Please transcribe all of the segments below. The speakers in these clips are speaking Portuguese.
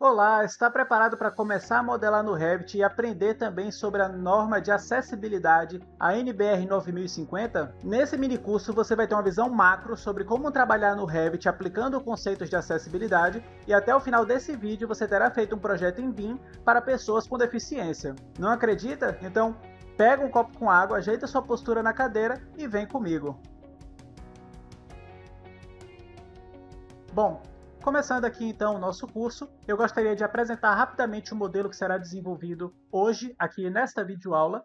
Olá, está preparado para começar a modelar no Revit e aprender também sobre a norma de acessibilidade, a NBR 9050? Nesse minicurso você vai ter uma visão macro sobre como trabalhar no Revit aplicando conceitos de acessibilidade e até o final desse vídeo você terá feito um projeto em BIM para pessoas com deficiência. Não acredita? Então pega um copo com água, ajeita sua postura na cadeira e vem comigo. Bom, começando aqui então o nosso curso, eu gostaria de apresentar rapidamente o modelo que será desenvolvido hoje, aqui nesta videoaula.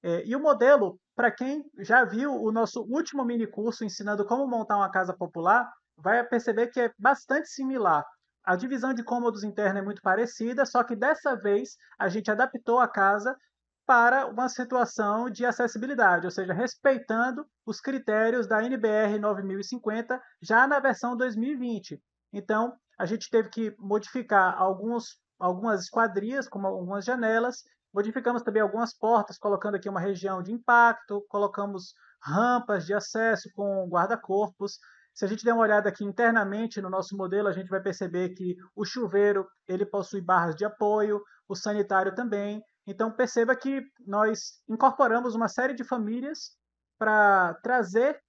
E o modelo, para quem já viu o nosso último mini curso ensinando como montar uma casa popular, vai perceber que é bastante similar. A divisão de cômodos interna é muito parecida, só que dessa vez a gente adaptou a casa para uma situação de acessibilidade, ou seja, respeitando os critérios da NBR 9050 já na versão 2020. Então, a gente teve que modificar algumas esquadrias, como algumas janelas, modificamos também algumas portas, colocando aqui uma região de impacto, colocamos rampas de acesso com guarda-corpos. Se a gente der uma olhada aqui internamente no nosso modelo, a gente vai perceber que o chuveiro ele possui barras de apoio, o sanitário também. Então perceba que nós incorporamos uma série de famílias para trazer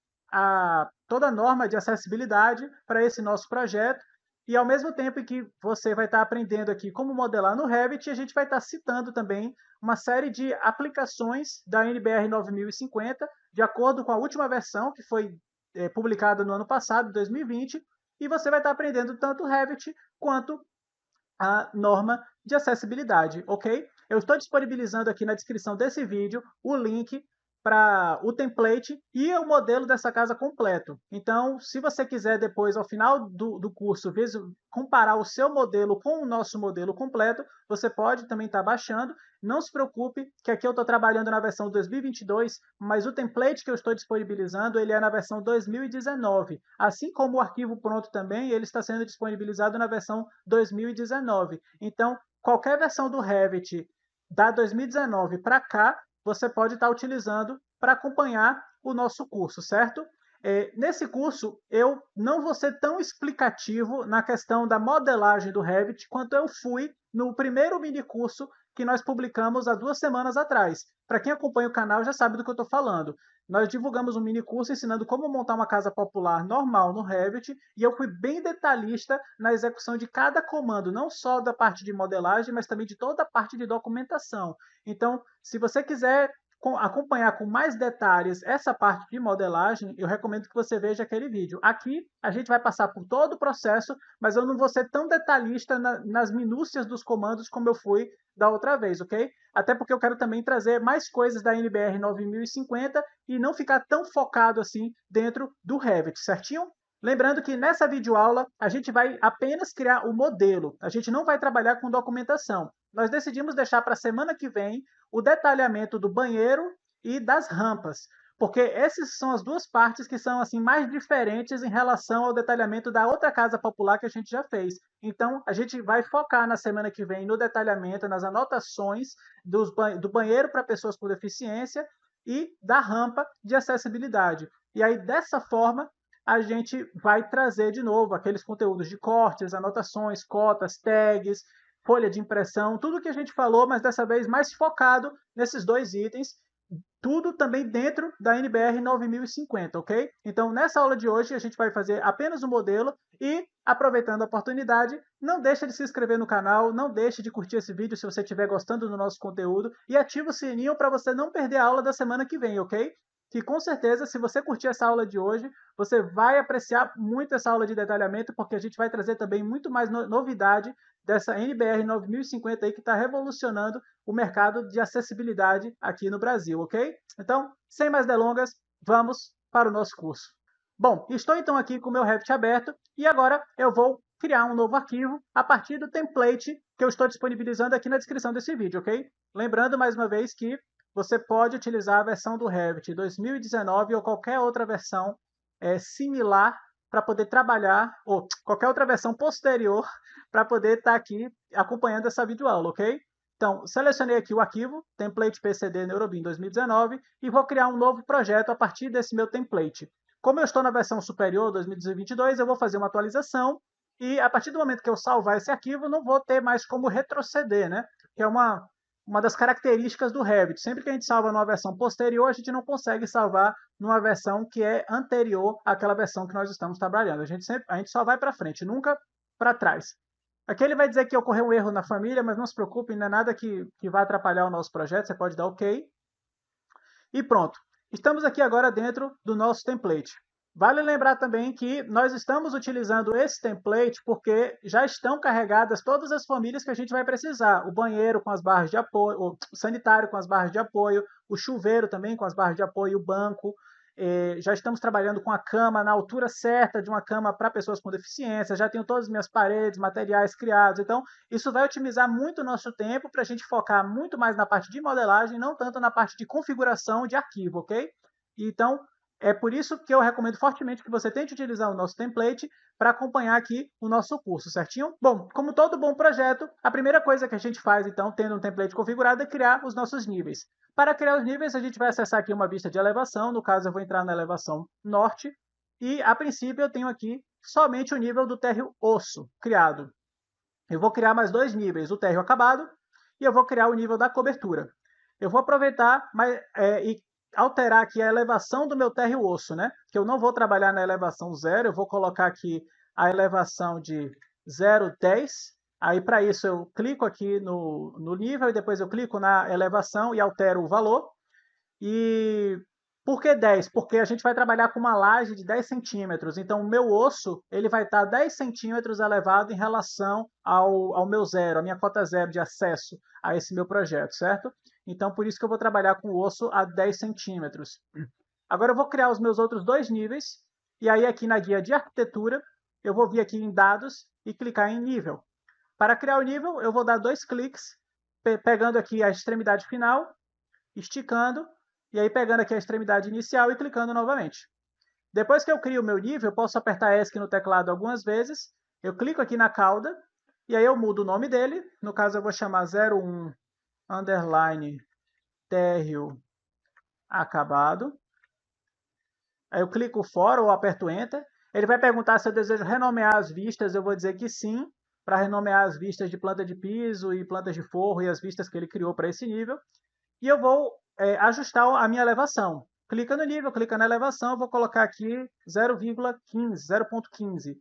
toda a norma de acessibilidade para esse nosso projeto. E ao mesmo tempo que você vai estar aprendendo aqui como modelar no Revit, a gente vai estar citando também uma série de aplicações da NBR 9050, de acordo com a última versão, que foi publicada no ano passado, 2020, e você vai estar aprendendo tanto o Revit quanto a norma de acessibilidade, ok? Eu estou disponibilizando aqui na descrição desse vídeo o link para o template e o modelo dessa casa completo. Então, se você quiser depois, ao final do curso, comparar o seu modelo com o nosso modelo completo, você pode também estar baixando. Não se preocupe, que aqui eu estou trabalhando na versão 2022, mas o template que eu estou disponibilizando, ele é na versão 2019. Assim como o arquivo pronto também, ele está sendo disponibilizado na versão 2019. Então, qualquer versão do Revit da 2019 para cá, você pode estar utilizando para acompanhar o nosso curso, certo? Nesse curso, eu não vou ser tão explicativo na questão da modelagem do Revit quanto eu fui no primeiro mini curso que nós publicamos há 2 semanas atrás. Para quem acompanha o canal já sabe do que eu estou falando. Nós divulgamos um mini curso ensinando como montar uma casa popular normal no Revit e eu fui bem detalhista na execução de cada comando, não só da parte de modelagem, mas também de toda a parte de documentação. Então, se você quiser acompanhar com mais detalhes essa parte de modelagem, eu recomendo que você veja aquele vídeo. Aqui a gente vai passar por todo o processo, mas eu não vou ser tão detalhista nas minúcias dos comandos como eu fui da outra vez, ok? Até porque eu quero também trazer mais coisas da NBR 9050 e não ficar tão focado assim dentro do Revit, certinho? Lembrando que nessa videoaula a gente vai apenas criar o modelo, a gente não vai trabalhar com documentação. Nós decidimos deixar para a semana que vem o detalhamento do banheiro e das rampas, porque essas são as duas partes que são assim mais diferentes em relação ao detalhamento da outra casa popular que a gente já fez. Então, a gente vai focar na semana que vem no detalhamento, nas anotações do banheiro para pessoas com deficiência e da rampa de acessibilidade. E aí, dessa forma, a gente vai trazer de novo aqueles conteúdos de cortes, anotações, cotas, tags, folha de impressão, tudo que a gente falou, mas dessa vez mais focado nesses dois itens, tudo também dentro da NBR 9050, ok? Então, nessa aula de hoje, a gente vai fazer apenas o modelo e, aproveitando a oportunidade, não deixe de se inscrever no canal, não deixe de curtir esse vídeo se você estiver gostando do nosso conteúdo e ative o sininho para você não perder a aula da semana que vem, ok? Que com certeza, se você curtir essa aula de hoje, você vai apreciar muito essa aula de detalhamento, porque a gente vai trazer também muito mais novidade dessa NBR 9050 aí que está revolucionando o mercado de acessibilidade aqui no Brasil, ok? Então, sem mais delongas, vamos para o nosso curso. Bom, estou então aqui com o meu Revit aberto e agora eu vou criar um novo arquivo a partir do template que eu estou disponibilizando aqui na descrição desse vídeo, ok? Lembrando mais uma vez que você pode utilizar a versão do Revit 2019 ou qualquer outra versão similar para poder trabalhar, ou qualquer outra versão posterior para poder estar aqui acompanhando essa videoaula, ok? Então, selecionei aqui o arquivo, template PCD Neurobim 2019, e vou criar um novo projeto a partir desse meu template. Como eu estou na versão superior, 2022, eu vou fazer uma atualização E a partir do momento que eu salvar esse arquivo, não vou ter mais como retroceder, né? Que é uma das características do Revit. Sempre que a gente salva numa versão posterior, a gente não consegue salvar numa versão que é anterior àquela versão que nós estamos trabalhando. A gente só vai para frente, nunca para trás. Aqui ele vai dizer que ocorreu um erro na família, mas não se preocupe, não é nada que vai atrapalhar o nosso projeto, você pode dar OK. E pronto. Estamos aqui agora dentro do nosso template. Vale lembrar também que nós estamos utilizando esse template porque já estão carregadas todas as famílias que a gente vai precisar. O banheiro com as barras de apoio, o sanitário com as barras de apoio, o chuveiro também com as barras de apoio, o banco. Já estamos trabalhando com a cama na altura certa de uma cama para pessoas com deficiência. Já tenho todas as minhas paredes, materiais criados. Então, isso vai otimizar muito o nosso tempo para a gente focar muito mais na parte de modelagem, não tanto na parte de configuração de arquivo, ok? Então, é por isso que eu recomendo fortemente que você tente utilizar o nosso template para acompanhar aqui o nosso curso, certinho? Bom, como todo bom projeto, a primeira coisa que a gente faz, então, tendo um template configurado, é criar os nossos níveis. Para criar os níveis, a gente vai acessar aqui uma vista de elevação, no caso eu vou entrar na elevação norte, e a princípio eu tenho aqui somente o nível do térreo osso criado. Eu vou criar mais dois níveis, o térreo acabado, e eu vou criar o nível da cobertura. Eu vou aproveitar e alterar aqui a elevação do meu térreo osso, né? Que eu não vou trabalhar na elevação 0, eu vou colocar aqui a elevação de 0,10. Aí, para isso, eu clico aqui no nível e depois eu clico na elevação e altero o valor. E por que 10? Porque a gente vai trabalhar com uma laje de 10 centímetros. Então, o meu osso ele vai estar 10 centímetros elevado em relação ao meu zero, a minha cota zero de acesso a esse meu projeto, certo? Então, por isso que eu vou trabalhar com o osso a 10 centímetros. Agora, eu vou criar os meus outros dois níveis. E aí, aqui na guia de arquitetura, eu vou vir aqui em dados e clicar em nível. Para criar o nível, eu vou dar dois cliques, pegando aqui a extremidade final, esticando, e aí pegando aqui a extremidade inicial e clicando novamente. Depois que eu crio o meu nível, eu posso apertar ESC no teclado algumas vezes, eu clico aqui na cauda, e aí eu mudo o nome dele, no caso eu vou chamar 01 underline térreo acabado. Aí eu clico fora ou aperto Enter. Ele vai perguntar se eu desejo renomear as vistas, eu vou dizer que sim, para renomear as vistas de planta de piso e plantas de forro e as vistas que ele criou para esse nível. E eu vou ajustar a minha elevação. Clica no nível, clica na elevação, eu vou colocar aqui 0,15, 0,15.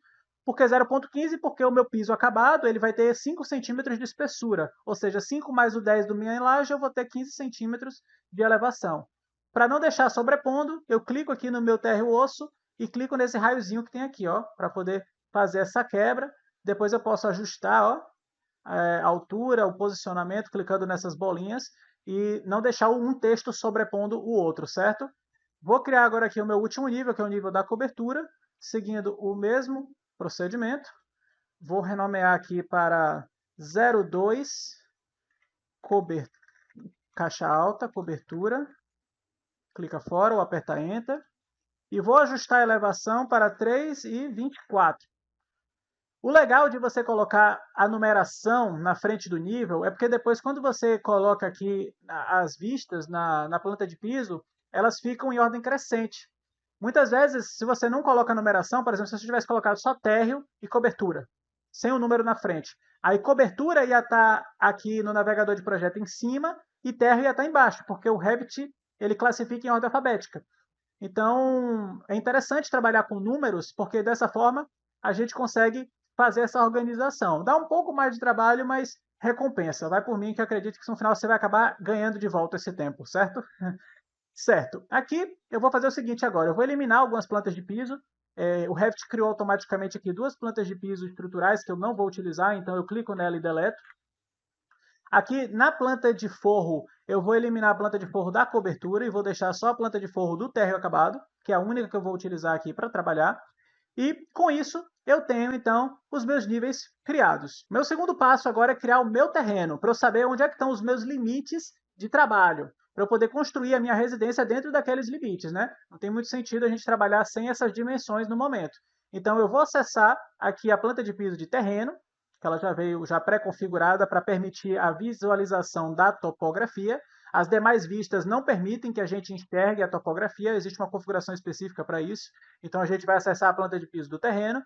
Por que 0,15? Porque o meu piso acabado ele vai ter 5 centímetros de espessura, ou seja, 5 mais o 10 do minha laje, eu vou ter 15 centímetros de elevação. Para não deixar sobrepondo, eu clico aqui no meu térreo osso e clico nesse raiozinho que tem aqui, para poder fazer essa quebra. Depois eu posso ajustar a altura, o posicionamento, clicando nessas bolinhas e não deixar um texto sobrepondo o outro, certo? Vou criar agora aqui o meu último nível, que é o nível da cobertura, seguindo o mesmo procedimento. Vou renomear aqui para 02 caixa alta, cobertura. Clica fora ou aperta Enter. E vou ajustar a elevação para 3,24. O legal de você colocar a numeração na frente do nível é porque depois, quando você coloca aqui as vistas na planta de piso, elas ficam em ordem crescente. Muitas vezes, se você não coloca a numeração, por exemplo, se você tivesse colocado só térreo e cobertura, sem o número na frente, aí cobertura ia estar aqui no navegador de projeto em cima e térreo ia estar embaixo, porque o Revit ele classifica em ordem alfabética. Então, é interessante trabalhar com números, porque dessa forma a gente consegue fazer essa organização. Dá um pouco mais de trabalho, mas recompensa. Vai por mim que eu acredito que no final você vai acabar ganhando de volta esse tempo, certo? Certo. Aqui eu vou fazer o seguinte agora. Eu vou eliminar algumas plantas de piso. O Revit criou automaticamente aqui duas plantas de piso estruturais que eu não vou utilizar, então eu clico nela e deleto. Aqui na planta de forro, eu vou eliminar a planta de forro da cobertura e vou deixar só a planta de forro do térreo acabado, que é a única que eu vou utilizar aqui para trabalhar. E com isso, eu tenho então os meus níveis criados. Meu segundo passo agora é criar o meu terreno, para eu saber onde é que estão os meus limites de trabalho, para eu poder construir a minha residência dentro daqueles limites, né? Não tem muito sentido a gente trabalhar sem essas dimensões no momento. Então eu vou acessar aqui a planta de piso de terreno, que ela já veio já pré-configurada para permitir a visualização da topografia. As demais vistas não permitem que a gente enxergue a topografia, existe uma configuração específica para isso. Então a gente vai acessar a planta de piso do terreno.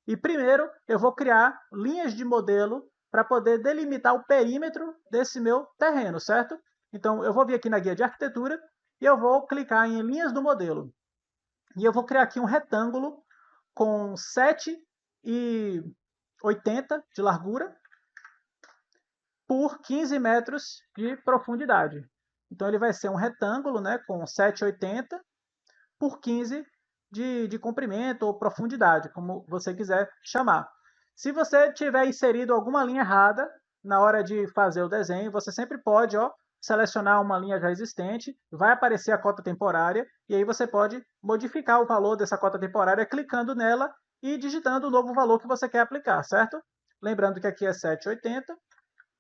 E primeiro eu vou criar linhas de modelo para poder delimitar o perímetro desse meu terreno, certo? Então eu vou vir aqui na guia de arquitetura e eu vou clicar em linhas do modelo. E eu vou criar aqui um retângulo com 7,80 de largura por 15 metros de profundidade. Então ele vai ser um retângulo, né, com 7,80 por 15 de comprimento ou profundidade, como você quiser chamar. Se você tiver inserido alguma linha errada na hora de fazer o desenho, você sempre pode selecionar uma linha já existente, vai aparecer a cota temporária, e aí você pode modificar o valor dessa cota temporária clicando nela e digitando o novo valor que você quer aplicar, certo? Lembrando que aqui é 7,80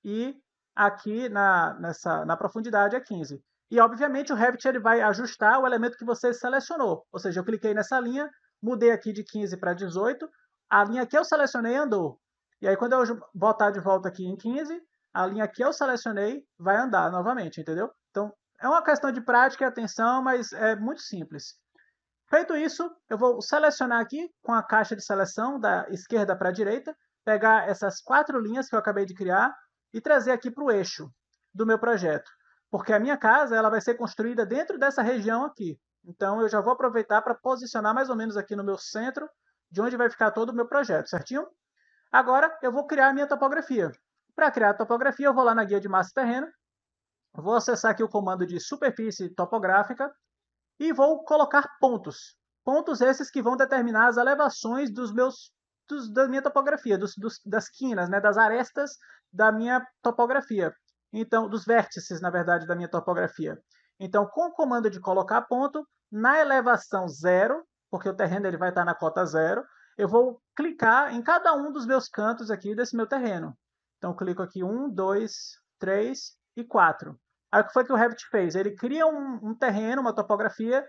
e aqui na profundidade é 15. E, obviamente, o Revit ele vai ajustar o elemento que você selecionou. Ou seja, eu cliquei nessa linha, mudei aqui de 15 para 18, a linha que eu selecionei andou. E aí, quando eu botar de volta aqui em 15, a linha que eu selecionei vai andar novamente, entendeu? Então, é uma questão de prática e atenção, mas é muito simples. Feito isso, eu vou selecionar aqui com a caixa de seleção da esquerda para a direita, pegar essas 4 linhas que eu acabei de criar e trazer aqui para o eixo do meu projeto. Porque a minha casa ela vai ser construída dentro dessa região aqui. Então eu já vou aproveitar para posicionar mais ou menos aqui no meu centro, de onde vai ficar todo o meu projeto, certinho? Agora eu vou criar a minha topografia. Para criar a topografia, eu vou lá na guia de massa e terreno, vou acessar aqui o comando de superfície topográfica e vou colocar pontos. Pontos esses que vão determinar as elevações da minha topografia, das quinas, né, das arestas da minha topografia. Então, dos vértices, na verdade, da minha topografia. Então, com o comando de colocar ponto, na elevação 0, porque o terreno ele vai estar na cota 0, eu vou clicar em cada um dos meus cantos aqui desse meu terreno. Então, clico aqui 1, 2, 3 e 4. Aí o que foi que o Revit fez? Ele cria um terreno, uma topografia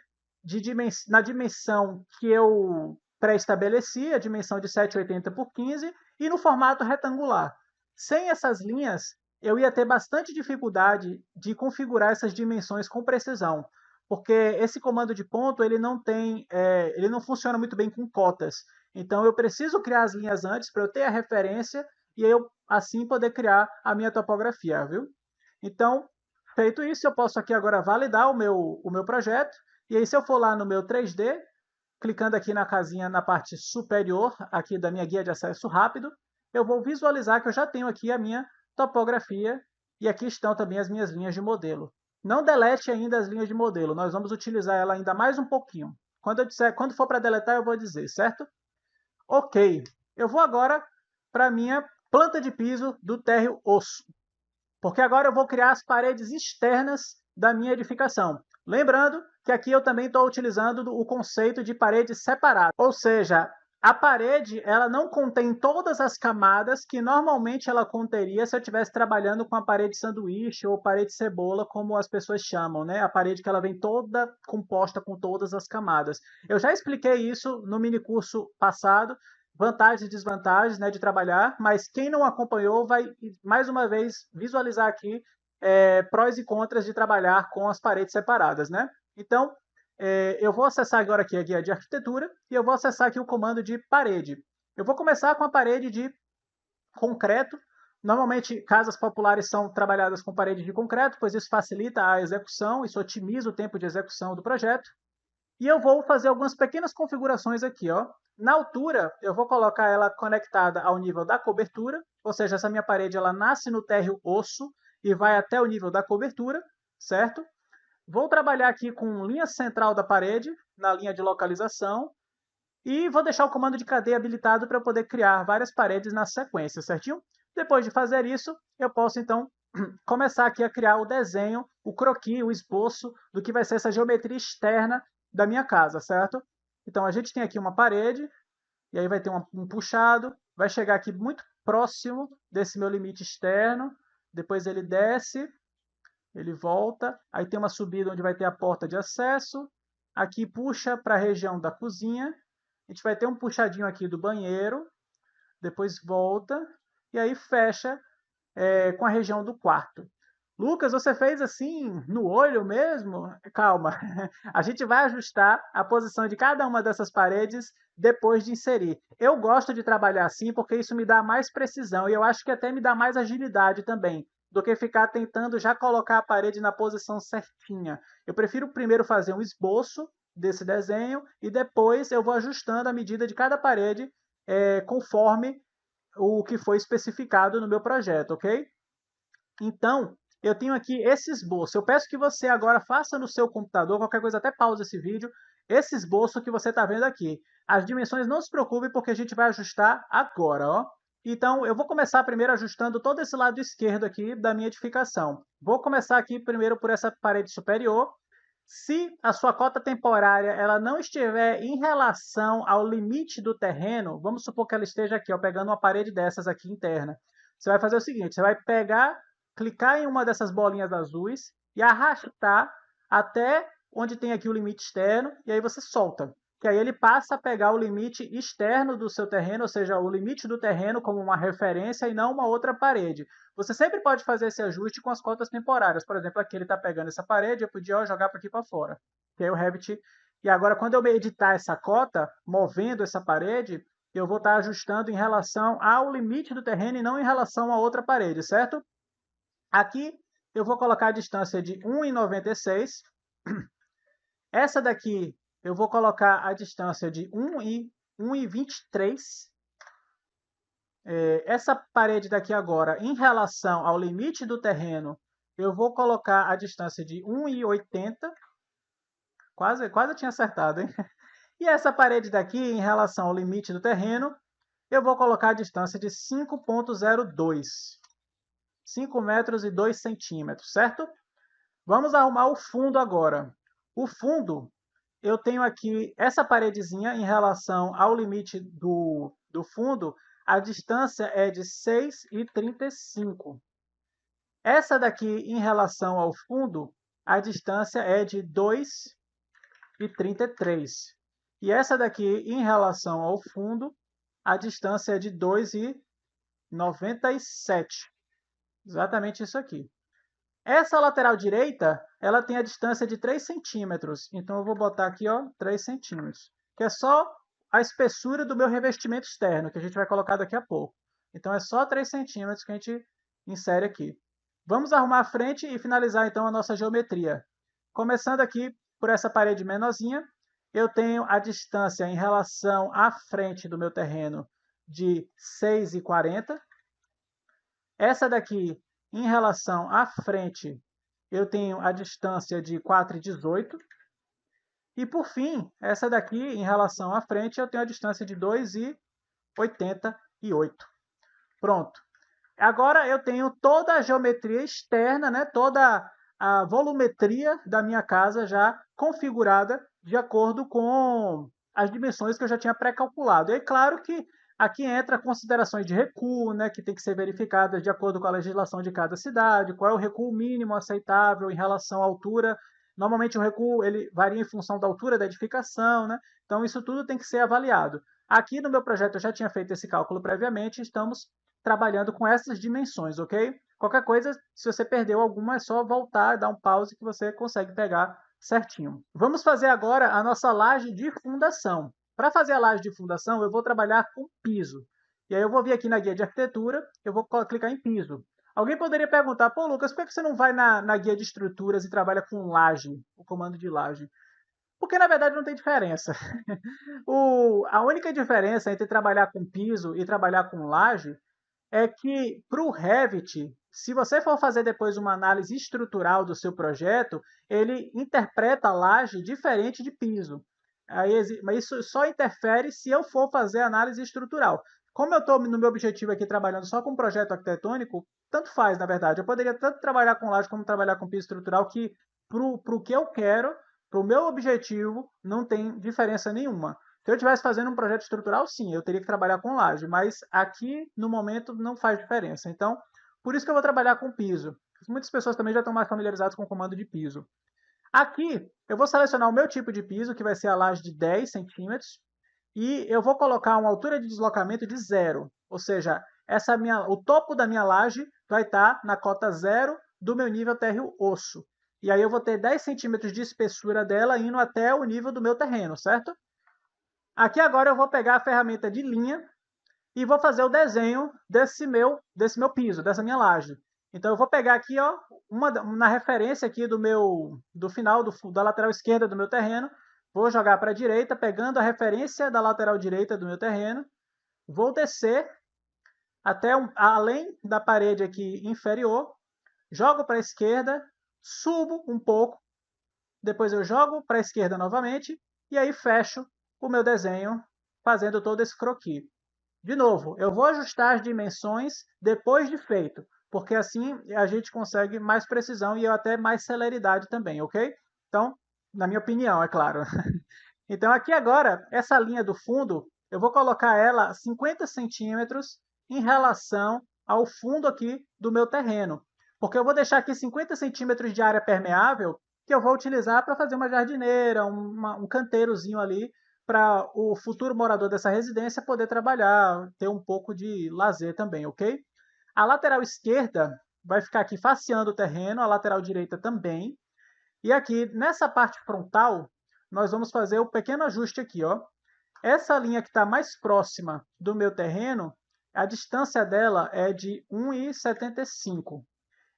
na dimensão que eu pré-estabeleci, a dimensão de 7,80 por 15, e no formato retangular. Sem essas linhas, eu ia ter bastante dificuldade de configurar essas dimensões com precisão, porque esse comando de ponto ele não funciona muito bem com cotas. Então eu preciso criar as linhas antes para eu ter a referência e eu assim poder criar a minha topografia, viu? Então, feito isso, eu posso aqui agora validar o meu projeto. E aí, se eu for lá no meu 3D, clicando aqui na casinha na parte superior aqui da minha guia de acesso rápido, eu vou visualizar que eu já tenho aqui a minha topografia e aqui estão também as minhas linhas de modelo. Não delete ainda as linhas de modelo, nós vamos utilizar ela ainda mais um pouquinho. Quando for para deletar, eu vou dizer, certo? Ok, eu vou agora para a minha planta de piso do térreo osso, porque agora eu vou criar as paredes externas da minha edificação. Lembrando que aqui eu também estou utilizando o conceito de parede separada, ou seja, a parede ela não contém todas as camadas que normalmente ela conteria se eu estivesse trabalhando com a parede sanduíche ou parede cebola, como as pessoas chamam, né? A parede que ela vem toda composta com todas as camadas. Eu já expliquei isso no minicurso passado, vantagens e desvantagens, né, de trabalhar, mas quem não acompanhou vai, mais uma vez, visualizar aqui prós e contras de trabalhar com as paredes separadas, né? Então, eu vou acessar agora aqui a guia de arquitetura e eu vou acessar aqui o comando de parede. Eu vou começar com a parede de concreto. Normalmente, casas populares são trabalhadas com parede de concreto, pois isso facilita a execução, isso otimiza o tempo de execução do projeto. E eu vou fazer algumas pequenas configurações aqui, ó. Na altura, eu vou colocar ela conectada ao nível da cobertura, ou seja, essa minha parede ela nasce no térreo osso e vai até o nível da cobertura, certo? Vou trabalhar aqui com linha central da parede, na linha de localização, e vou deixar o comando de cadeia habilitado para poder criar várias paredes na sequência, certinho? Depois de fazer isso, eu posso então começar aqui a criar o desenho, o croquis, o esboço do que vai ser essa geometria externa da minha casa, certo? Então a gente tem aqui uma parede, e aí vai ter um puxado, vai chegar aqui muito próximo desse meu limite externo, depois ele desce, ele volta, aí tem uma subida onde vai ter a porta de acesso, aqui puxa para a região da cozinha, a gente vai ter um puxadinho aqui do banheiro, depois volta, e aí fecha com a região do quarto. Lucas, você fez assim no olho mesmo? Calma, a gente vai ajustar a posição de cada uma dessas paredes depois de inserir. Eu gosto de trabalhar assim porque isso me dá mais precisão e eu acho que até me dá mais agilidade também, do que ficar tentando já colocar a parede na posição certinha. Eu prefiro primeiro fazer um esboço desse desenho e depois eu vou ajustando a medida de cada parede conforme o que foi especificado no meu projeto, ok? Então, eu tenho aqui esse esboço. Eu peço que você agora faça no seu computador, qualquer coisa até pausa esse vídeo, esse esboço que você está vendo aqui. As dimensões não se preocupe porque a gente vai ajustar agora, ó. Então, eu vou começar primeiro ajustando todo esse lado esquerdo aqui da minha edificação. Vou começar aqui primeiro por essa parede superior. Se a sua cota temporária ela não estiver em relação ao limite do terreno, vamos supor que ela esteja aqui, ó, pegando uma parede dessas aqui interna. Você vai fazer o seguinte, você vai pegar, clicar em uma dessas bolinhas azuis e arrastar até onde tem aqui o limite externo, e aí você solta. Que aí ele passa a pegar o limite externo do seu terreno, ou seja, o limite do terreno como uma referência e não uma outra parede. Você sempre pode fazer esse ajuste com as cotas temporárias. Por exemplo, aqui ele está pegando essa parede, eu podia jogar para aqui para fora. Que aí o Revit... E agora, quando eu editar essa cota, movendo essa parede, eu vou estar ajustando em relação ao limite do terreno e não em relação a outra parede, certo? Aqui eu vou colocar a distância de 1,96. Essa daqui eu vou colocar a distância de 1,23. Essa parede daqui agora, em relação ao limite do terreno, eu vou colocar a distância de 1,80. Quase eu tinha acertado, hein? E essa parede daqui, em relação ao limite do terreno, eu vou colocar a distância de 5,02. 5 metros e 2 centímetros, certo? Vamos arrumar o fundo agora. O fundo, eu tenho aqui essa paredezinha em relação ao limite do fundo, a distância é de 6,35. Essa daqui, em relação ao fundo, a distância é de 2,33. E essa daqui, em relação ao fundo, a distância é de 2,97. Exatamente isso aqui. Essa lateral direita, ela tem a distância de 3 centímetros. Então, eu vou botar aqui, ó, 3 centímetros. Que é só a espessura do meu revestimento externo, que a gente vai colocar daqui a pouco. Então, é só 3 centímetros que a gente insere aqui. Vamos arrumar a frente e finalizar, então, a nossa geometria. Começando aqui por essa parede menorzinha, eu tenho a distância em relação à frente do meu terreno de 6,40. Essa daqui, em relação à frente, eu tenho a distância de 4,18. E, por fim, essa daqui, em relação à frente, eu tenho a distância de 2,88. Pronto. Agora eu tenho toda a geometria externa, né? Toda a volumetria da minha casa já configurada de acordo com as dimensões que eu já tinha pré-calculado. E é claro que aqui entra considerações de recuo, né, que tem que ser verificadas de acordo com a legislação de cada cidade, qual é o recuo mínimo aceitável em relação à altura. Normalmente o recuo ele varia em função da altura da edificação, né? Então isso tudo tem que ser avaliado. Aqui no meu projeto eu já tinha feito esse cálculo previamente, estamos trabalhando com essas dimensões, ok? Qualquer coisa, se você perdeu alguma, é só voltar, dar um pause que você consegue pegar certinho. Vamos fazer agora a nossa laje de fundação. Para fazer a laje de fundação, eu vou trabalhar com piso. E aí eu vou vir aqui na guia de arquitetura, eu vou clicar em piso. Alguém poderia perguntar, pô, Lucas, por que você não vai na guia de estruturas e trabalha com laje, o comando de laje? Porque, na verdade, não tem diferença. A única diferença entre trabalhar com piso e trabalhar com laje é que para o Revit, se você for fazer depois uma análise estrutural do seu projeto, ele interpreta a laje diferente de piso. Mas isso só interfere se eu for fazer análise estrutural. Como eu estou no meu objetivo aqui trabalhando só com um projeto arquitetônico, tanto faz, na verdade. Eu poderia tanto trabalhar com laje como trabalhar com piso estrutural, que para o que eu quero, para o meu objetivo, não tem diferença nenhuma. Se eu estivesse fazendo um projeto estrutural, sim, eu teria que trabalhar com laje, mas aqui, no momento, não faz diferença. Então, por isso que eu vou trabalhar com piso. Muitas pessoas também já estão mais familiarizadas com o comando de piso. Aqui, eu vou selecionar o meu tipo de piso, que vai ser a laje de 10 centímetros, e eu vou colocar uma altura de deslocamento de 0, ou seja, o topo da minha laje vai estar na cota 0 do meu nível térreo-osso. E aí eu vou ter 10 centímetros de espessura dela indo até o nível do meu terreno, certo? Aqui agora eu vou pegar a ferramenta de linha e vou fazer o desenho desse meu piso, dessa minha laje. Então eu vou pegar aqui, ó, na referência aqui do final da lateral esquerda do meu terreno, vou jogar para a direita, pegando a referência da lateral direita do meu terreno, vou descer até além da parede aqui inferior, jogo para a esquerda, subo um pouco, depois eu jogo para a esquerda novamente, e aí fecho o meu desenho fazendo todo esse croquis. De novo, eu vou ajustar as dimensões depois de feito, porque assim a gente consegue mais precisão e até mais celeridade também, ok? Então, na minha opinião, é claro. Então aqui agora, essa linha do fundo, eu vou colocar ela 50 centímetros em relação ao fundo aqui do meu terreno. Porque eu vou deixar aqui 50 centímetros de área permeável que eu vou utilizar para fazer uma jardineira, um canteirozinho ali, para o futuro morador dessa residência poder trabalhar, ter um pouco de lazer também, ok? A lateral esquerda vai ficar aqui faceando o terreno, a lateral direita também. E aqui, nessa parte frontal, nós vamos fazer o pequeno ajuste aqui, ó. Essa linha que está mais próxima do meu terreno, a distância dela é de 1,75.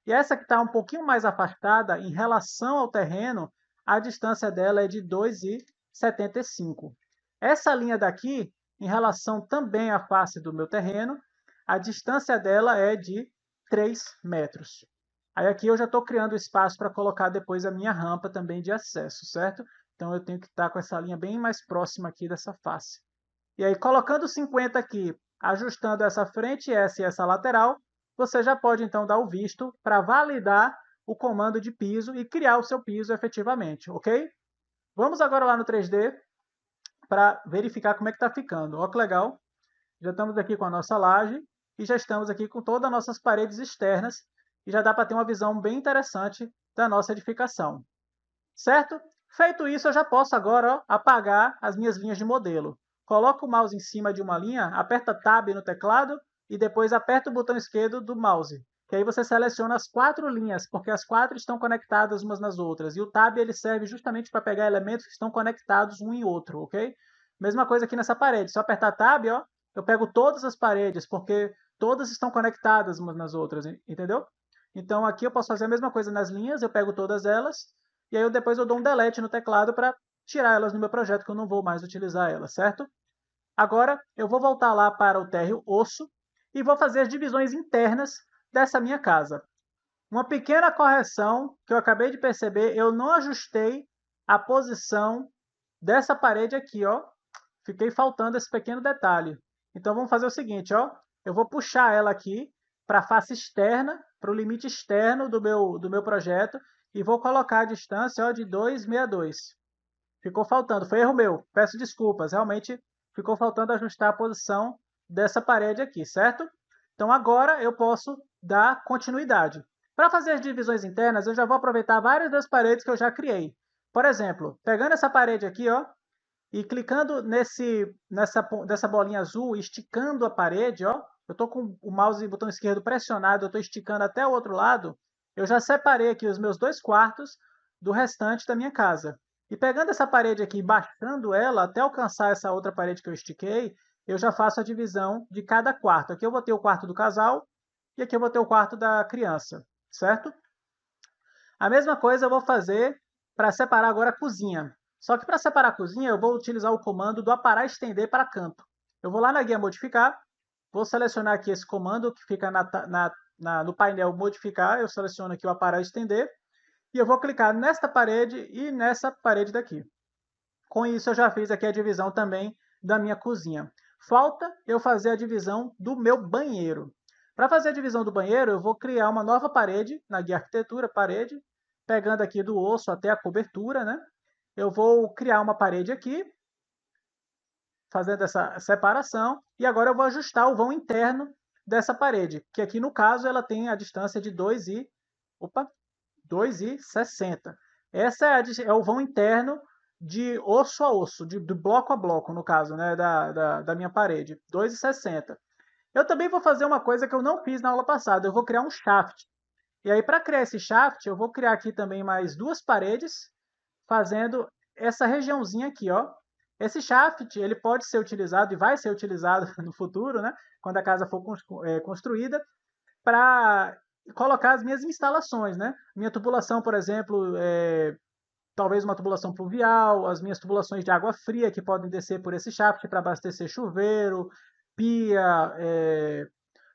E essa que está um pouquinho mais afastada em relação ao terreno, a distância dela é de 2,75. Essa linha daqui, em relação também à face do meu terreno, a distância dela é de 3 metros. Aí aqui eu já estou criando espaço para colocar depois a minha rampa também de acesso, certo? Então eu tenho que estar com essa linha bem mais próxima aqui dessa face. E aí colocando 50 aqui, ajustando essa frente, essa e essa lateral, você já pode então dar o visto para validar o comando de piso e criar o seu piso efetivamente, ok? Vamos agora lá no 3D para verificar como é que está ficando. Olha que legal, já estamos aqui com a nossa laje e já estamos aqui com todas as nossas paredes externas e já dá para ter uma visão bem interessante da nossa edificação. Certo? Feito isso, eu já posso agora ó, apagar as minhas linhas de modelo. Coloco o mouse em cima de uma linha, aperta Tab no teclado e depois aperta o botão esquerdo do mouse. Que aí você seleciona as 4 linhas, porque as 4 estão conectadas umas nas outras. E o Tab ele serve justamente para pegar elementos que estão conectados um em outro, ok? Mesma coisa aqui nessa parede. Se eu apertar Tab, ó, eu pego todas as paredes, porque todas estão conectadas umas nas outras, entendeu? Então aqui eu posso fazer a mesma coisa nas linhas, eu pego todas elas, e aí depois eu dou um delete no teclado para tirar elas do meu projeto, que eu não vou mais utilizar elas, certo? Agora eu vou voltar lá para o térreo osso e vou fazer as divisões internas dessa minha casa. Uma pequena correção que eu acabei de perceber, eu não ajustei a posição dessa parede aqui, ó. Fiquei faltando esse pequeno detalhe. Então vamos fazer o seguinte, ó. Eu vou puxar ela aqui para a face externa, para o limite externo do meu projeto, e vou colocar a distância ó, de 2,62. Ficou faltando, foi erro meu, peço desculpas, realmente ficou faltando ajustar a posição dessa parede aqui, certo? Então agora eu posso dar continuidade. Para fazer as divisões internas, eu já vou aproveitar várias das paredes que eu já criei. Por exemplo, pegando essa parede aqui, ó, e clicando nessa bolinha azul, esticando a parede, ó, eu estou com o mouse e o botão esquerdo pressionado, eu estou esticando até o outro lado, eu já separei aqui os meus 2 quartos do restante da minha casa. E pegando essa parede aqui, baixando ela até alcançar essa outra parede que eu estiquei, eu já faço a divisão de cada quarto. Aqui eu vou ter o quarto do casal e aqui eu vou ter o quarto da criança, certo? A mesma coisa eu vou fazer para separar agora a cozinha. Só que para separar a cozinha, eu vou utilizar o comando do aparar estender para canto. Eu vou lá na guia modificar, vou selecionar aqui esse comando que fica no painel modificar, eu seleciono aqui o aparar estender, e eu vou clicar nesta parede e nessa parede daqui. Com isso, eu já fiz aqui a divisão também da minha cozinha. Falta eu fazer a divisão do meu banheiro. Para fazer a divisão do banheiro, eu vou criar uma nova parede na guia arquitetura, parede, pegando aqui do osso até a cobertura, né? Eu vou criar uma parede aqui, fazendo essa separação, e agora eu vou ajustar o vão interno dessa parede, que aqui no caso ela tem a distância de 2,60. Essa é o vão interno de osso a osso, de bloco a bloco, no caso, né, da minha parede, 2,60. Eu também vou fazer uma coisa que eu não fiz na aula passada, eu vou criar um shaft. E aí, para criar esse shaft, eu vou criar aqui também mais duas paredes, fazendo essa regiãozinha aqui, ó. Esse shaft, ele pode ser utilizado e vai ser utilizado no futuro, né? Quando a casa for construída, para colocar as minhas instalações, né? Minha tubulação, por exemplo, talvez uma tubulação pluvial, as minhas tubulações de água fria que podem descer por esse shaft para abastecer chuveiro, pia,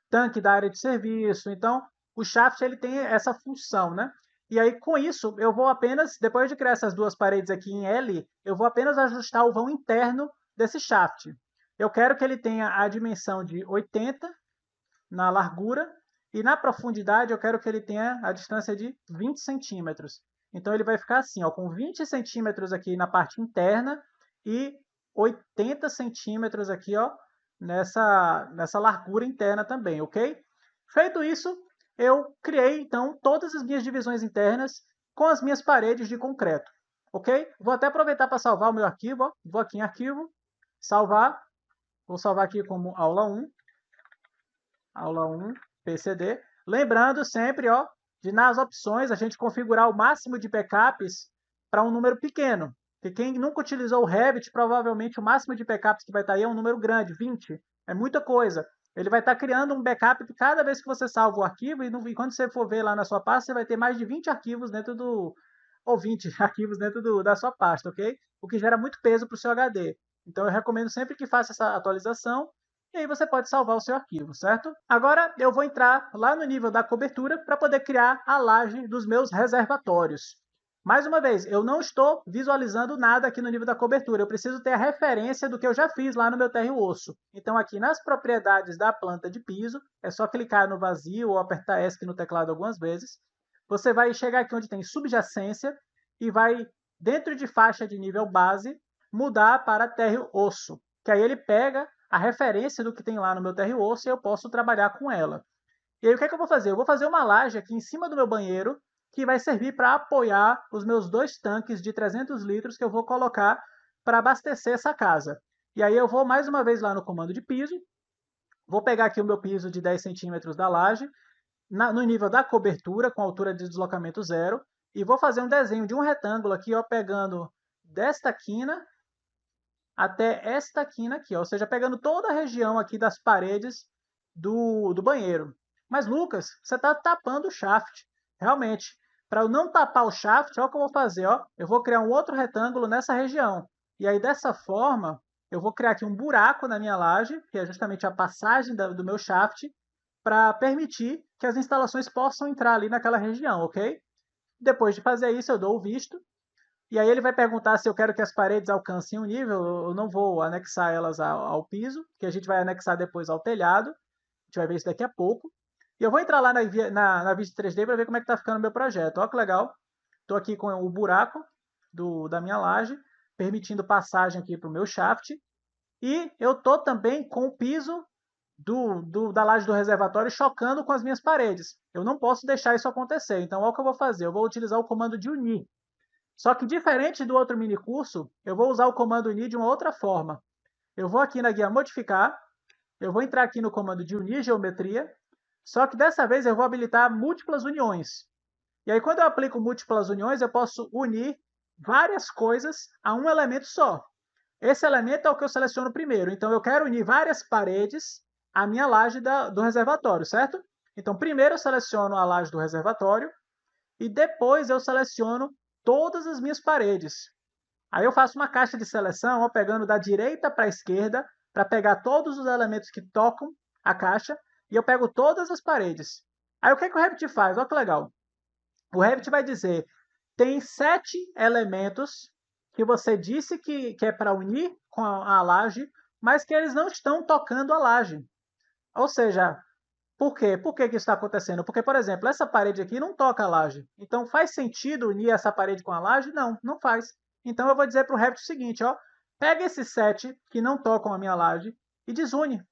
tanque da área de serviço. Então, o shaft ele tem essa função, né? E aí, com isso, eu vou apenas, depois de criar essas duas paredes aqui em L, eu vou apenas ajustar o vão interno desse shaft. Eu quero que ele tenha a dimensão de 80 na largura e na profundidade eu quero que ele tenha a distância de 20 centímetros. Então ele vai ficar assim, ó, com 20 centímetros aqui na parte interna e 80 centímetros aqui, ó, nessa largura interna também, ok? Feito isso, eu criei então todas as minhas divisões internas com as minhas paredes de concreto, ok? Vou até aproveitar para salvar o meu arquivo, ó. Vou aqui em arquivo, salvar, vou salvar aqui como aula 1, PCD. Lembrando sempre, ó, de nas opções a gente configurar o máximo de backups para um número pequeno. Porque quem nunca utilizou o Revit, provavelmente o máximo de backups que vai estar aí é um número grande, 20. É muita coisa. Ele vai estar criando um backup cada vez que você salva o arquivo e quando você for ver lá na sua pasta, você vai ter mais de 20 arquivos dentro do... ou 20 arquivos dentro da sua pasta, ok? O que gera muito peso para o seu HD. Então eu recomendo sempre que faça essa atualização e aí você pode salvar o seu arquivo, certo? Agora eu vou entrar lá no nível da cobertura para poder criar a laje dos meus reservatórios. Mais uma vez, eu não estou visualizando nada aqui no nível da cobertura. Eu preciso ter a referência do que eu já fiz lá no meu térreo osso. Então aqui nas propriedades da planta de piso, é só clicar no vazio ou apertar ESC no teclado algumas vezes. Você vai chegar aqui onde tem subjacência e vai, dentro de faixa de nível base, mudar para térreo osso. Que aí ele pega a referência do que tem lá no meu térreo osso e eu posso trabalhar com ela. E aí o que é que eu vou fazer? Eu vou fazer uma laje aqui em cima do meu banheiro que vai servir para apoiar os meus dois tanques de 300 litros que eu vou colocar para abastecer essa casa. E aí eu vou mais uma vez lá no comando de piso, vou pegar aqui o meu piso de 10 centímetros da laje, no nível da cobertura, com altura de deslocamento zero, e vou fazer um desenho de um retângulo aqui, ó, pegando desta quina até esta quina aqui, ó, ou seja, pegando toda a região aqui das paredes do banheiro. Mas, Lucas, você está tapando o shaft. Realmente, para eu não tapar o shaft, olha o que eu vou fazer. Ó, eu vou criar um outro retângulo nessa região. E aí, dessa forma, eu vou criar aqui um buraco na minha laje, que é justamente a passagem do meu shaft, para permitir que as instalações possam entrar ali naquela região, ok? Depois de fazer isso, eu dou o visto. E aí ele vai perguntar se eu quero que as paredes alcancem um nível. Eu não vou anexar elas ao piso, que a gente vai anexar depois ao telhado. A gente vai ver isso daqui a pouco. E eu vou entrar lá na Vista 3D para ver como é que está ficando o meu projeto. Olha que legal. Estou aqui com o buraco da minha laje, permitindo passagem aqui para o meu shaft. E eu estou também com o piso da laje do reservatório chocando com as minhas paredes. Eu não posso deixar isso acontecer. Então, olha o que eu vou fazer. Eu vou utilizar o comando de unir. Só que diferente do outro mini curso, eu vou usar o comando unir de uma outra forma. Eu vou aqui na guia modificar, eu vou entrar aqui no comando de unir geometria, só que dessa vez eu vou habilitar múltiplas uniões. E aí quando eu aplico múltiplas uniões, eu posso unir várias coisas a um elemento só. Esse elemento é o que eu seleciono primeiro. Então eu quero unir várias paredes à minha laje do reservatório, certo? Então primeiro eu seleciono a laje do reservatório e depois eu seleciono todas as minhas paredes. Aí eu faço uma caixa de seleção, ó, pegando da direita para a esquerda, para pegar todos os elementos que tocam a caixa, e eu pego todas as paredes. Aí o que o Revit faz? Olha que legal. O Revit vai dizer, tem 7 elementos que você disse que é para unir com a laje, mas que eles não estão tocando a laje. Ou seja, por quê? Por que isso está acontecendo? Porque, por exemplo, essa parede aqui não toca a laje. Então, faz sentido unir essa parede com a laje? Não, não faz. Então, eu vou dizer para o Revit o seguinte, ó, pega esses 7 que não tocam a minha laje e desune.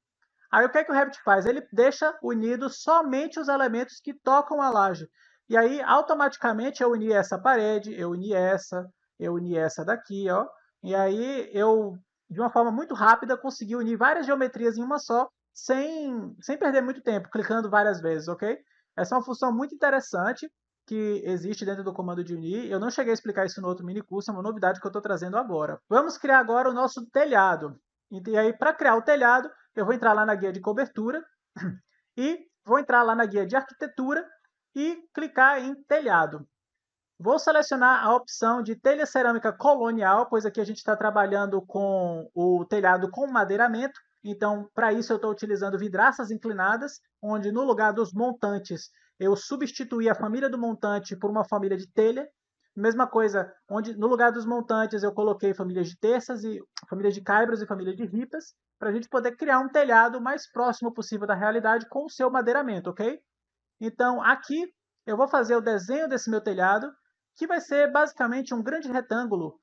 Aí, o que o Revit faz? Ele deixa unidos somente os elementos que tocam a laje. E aí, automaticamente, eu uni essa parede, eu uni essa daqui, ó. E aí, eu, de uma forma muito rápida, consegui unir várias geometrias em uma só, sem perder muito tempo, clicando várias vezes, ok? Essa é uma função muito interessante que existe dentro do comando de unir. Eu não cheguei a explicar isso no outro mini curso, é uma novidade que eu estou trazendo agora. Vamos criar agora o nosso telhado. E aí, para criar o telhado, eu vou entrar lá na guia de cobertura e vou entrar lá na guia de arquitetura e clicar em telhado. Vou selecionar a opção de telha cerâmica colonial, pois aqui a gente está trabalhando com o telhado com madeiramento. Então, para isso, eu estou utilizando vidraças inclinadas, onde no lugar dos montantes, eu substituí a família do montante por uma família de telha. Mesma coisa, onde no lugar dos montantes eu coloquei famílias de terças, e famílias de caibros e família de ripas, para a gente poder criar um telhado o mais próximo possível da realidade com o seu madeiramento, ok? Então, aqui eu vou fazer o desenho desse meu telhado, que vai ser basicamente um grande retângulo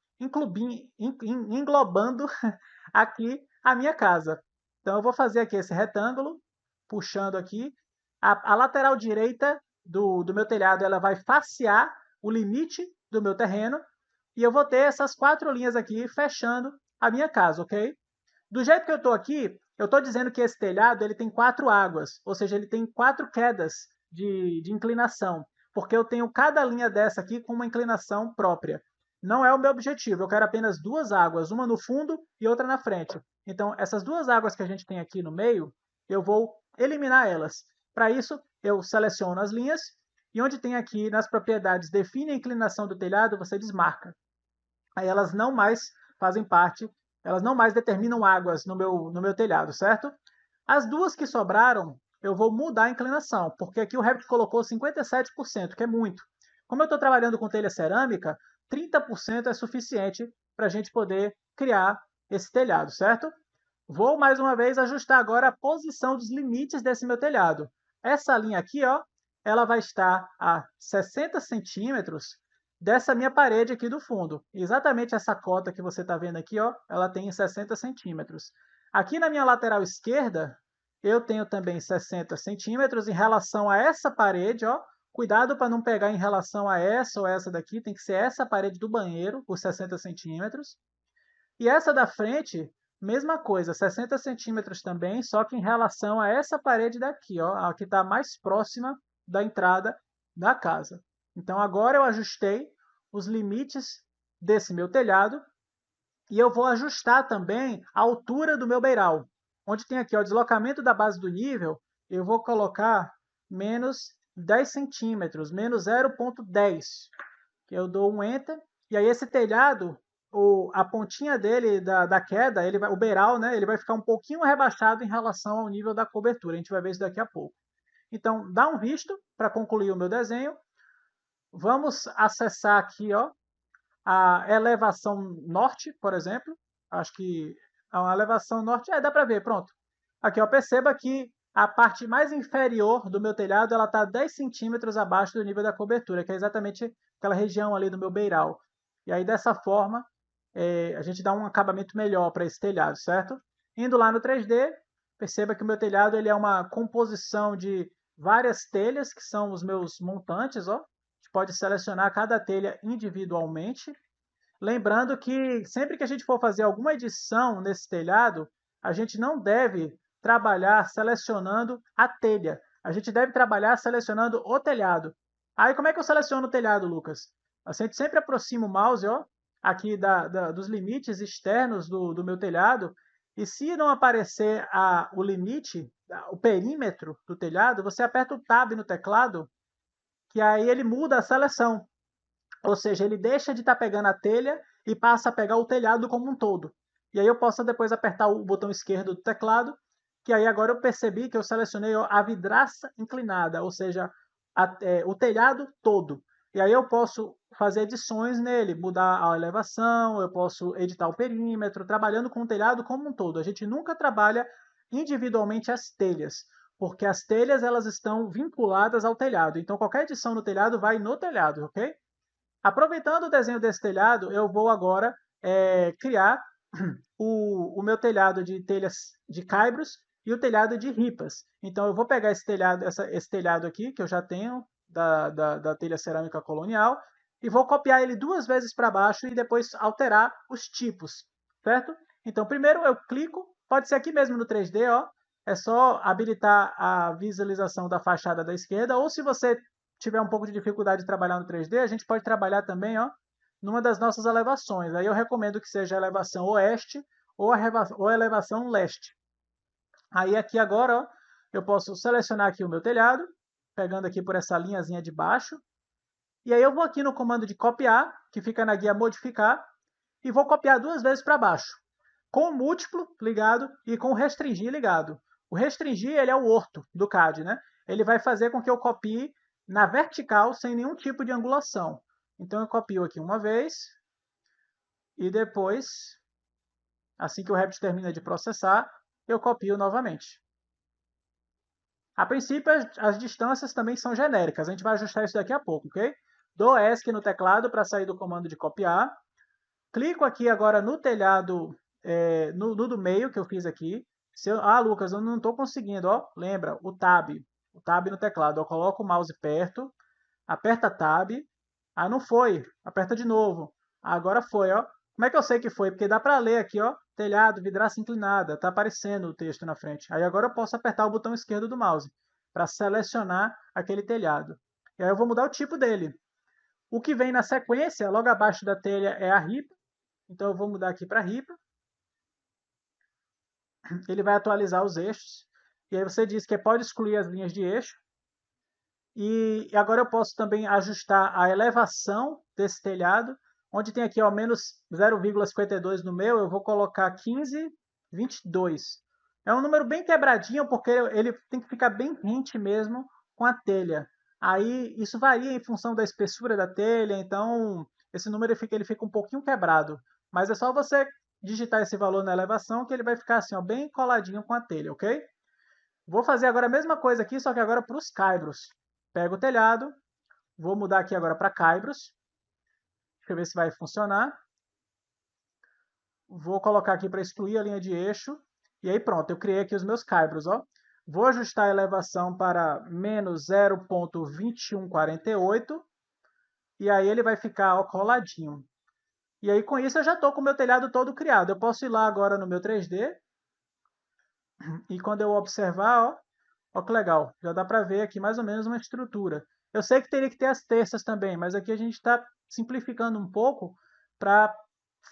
englobando aqui a minha casa. Então, eu vou fazer aqui esse retângulo, puxando aqui. A lateral direita do meu telhado ela vai facear o limite do meu terreno, e eu vou ter essas 4 linhas aqui fechando a minha casa, ok? Do jeito que eu estou aqui, eu estou dizendo que esse telhado ele tem 4 águas, ou seja, ele tem 4 quedas de inclinação, porque eu tenho cada linha dessa aqui com uma inclinação própria. Não é o meu objetivo, eu quero apenas 2 águas, uma no fundo e outra na frente. Então, essas 2 águas que a gente tem aqui no meio, eu vou eliminar elas. Para isso, eu seleciono as linhas e onde tem aqui nas propriedades define a inclinação do telhado, você desmarca. Aí elas não mais fazem parte, elas não mais determinam águas no meu telhado, certo? As duas que sobraram, eu vou mudar a inclinação, porque aqui o Revit colocou 57%, que é muito. Como eu estou trabalhando com telha cerâmica, 30% é suficiente para a gente poder criar esse telhado, certo? Vou mais uma vez ajustar agora a posição dos limites desse meu telhado. Essa linha aqui, ó, ela vai estar a 60 centímetros dessa minha parede aqui do fundo. Exatamente essa cota que você está vendo aqui, ó, ela tem 60 centímetros. Aqui na minha lateral esquerda, eu tenho também 60 centímetros em relação a essa parede, ó. Cuidado para não pegar em relação a essa ou essa daqui, tem que ser essa parede do banheiro, por 60 centímetros. E essa da frente, mesma coisa, 60 centímetros também, só que em relação a essa parede daqui, ó, a que está mais próxima da entrada da casa. Então agora eu ajustei os limites desse meu telhado e eu vou ajustar também a altura do meu beiral. Onde tem aqui ó, o deslocamento da base do nível, eu vou colocar menos 10 centímetros, menos 0,10. Que eu dou um Enter, e aí esse telhado, a pontinha dele da queda, o beiral, né, ele vai ficar um pouquinho rebaixado em relação ao nível da cobertura. A gente vai ver isso daqui a pouco. Então, dá um visto para concluir o meu desenho. Vamos acessar aqui ó, a elevação norte, por exemplo. Acho que a elevação norte, dá para ver, pronto. Aqui, ó, perceba que a parte mais inferior do meu telhado ela está 10 centímetros abaixo do nível da cobertura, que é exatamente aquela região ali do meu beiral. E aí, dessa forma, a gente dá um acabamento melhor para esse telhado, certo? Indo lá no 3D, perceba que o meu telhado ele é uma composição de várias telhas, que são os meus montantes, ó. A gente pode selecionar cada telha individualmente. Lembrando que sempre que a gente for fazer alguma edição nesse telhado, a gente não deve trabalhar selecionando a telha. A gente deve trabalhar selecionando o telhado. Aí como é que eu seleciono o telhado, Lucas? A gente sempre aproxima o mouse ó, aqui dos limites externos do meu telhado. E se não aparecer o limite, o perímetro do telhado, você aperta o Tab no teclado, que aí ele muda a seleção. Ou seja, ele deixa de estar pegando a telha e passa a pegar o telhado como um todo. E aí eu posso depois apertar o botão esquerdo do teclado, que aí agora eu percebi que eu selecionei a vidraça inclinada, ou seja, o telhado todo. E aí eu posso fazer edições nele, mudar a elevação, eu posso editar o perímetro, trabalhando com o telhado como um todo. A gente nunca trabalha individualmente as telhas, porque as telhas elas estão vinculadas ao telhado. Então qualquer edição no telhado vai no telhado, ok? Aproveitando o desenho desse telhado, eu vou agora criar o meu telhado de telhas de caibros e o telhado de ripas. Então eu vou pegar esse telhado aqui, que eu já tenho, da telha cerâmica colonial, e vou copiar ele 2 vezes para baixo e depois alterar os tipos, certo? Então primeiro eu clico, pode ser aqui mesmo no 3D, ó, é só habilitar a visualização da fachada da esquerda, ou se você tiver um pouco de dificuldade de trabalhar no 3D, a gente pode trabalhar também, ó, numa das nossas elevações. Aí eu recomendo que seja a elevação oeste ou a elevação leste. Aí aqui agora, ó, eu posso selecionar aqui o meu telhado, pegando aqui por essa linhazinha de baixo, e aí eu vou aqui no comando de copiar, que fica na guia modificar, e vou copiar 2 vezes para baixo, com o múltiplo ligado e com o restringir ligado. O restringir, ele é o orto do CAD, né? Ele vai fazer com que eu copie na vertical sem nenhum tipo de angulação. Então eu copio aqui uma vez e depois, assim que o Revit termina de processar, eu copio novamente. A princípio, as distâncias também são genéricas. A gente vai ajustar isso daqui a pouco, ok? Dou ESC no teclado para sair do comando de copiar. Clico aqui agora no telhado, no do meio que eu fiz aqui. Lucas, eu não estou conseguindo. Ó, lembra, o Tab no teclado. Eu coloco o mouse perto, aperta Tab. Ah, não foi. Aperta de novo. Agora foi, ó. Como é que eu sei que foi? Porque dá para ler aqui, ó. Telhado, vidraça inclinada. Está aparecendo o texto na frente. Aí agora eu posso apertar o botão esquerdo do mouse para selecionar aquele telhado. E aí eu vou mudar o tipo dele. O que vem na sequência, logo abaixo da telha, é a ripa. Então eu vou mudar aqui para ripa. Ele vai atualizar os eixos. E aí você diz que pode excluir as linhas de eixo. E agora eu posso também ajustar a elevação desse telhado, onde tem aqui ó, menos 0,52 no meu, eu vou colocar 15,22. É um número bem quebradinho, porque ele tem que ficar bem rente mesmo com a telha. Aí isso varia em função da espessura da telha, então esse número ele fica um pouquinho quebrado. Mas é só você digitar esse valor na elevação que ele vai ficar assim, ó, bem coladinho com a telha, ok? Vou fazer agora a mesma coisa aqui, só que agora para os caibros. Pego o telhado, vou mudar aqui agora para caibros. Deixa eu ver se vai funcionar. Vou colocar aqui para excluir a linha de eixo. E aí pronto, eu criei aqui os meus caibros. Ó. Vou ajustar a elevação para menos 0,2148. E aí ele vai ficar ó, coladinho. E aí com isso eu já estou com o meu telhado todo criado. Eu posso ir lá agora no meu 3D. E quando eu observar, ó que legal, já dá para ver aqui mais ou menos uma estrutura. Eu sei que teria que ter as terças também, mas aqui a gente está simplificando um pouco para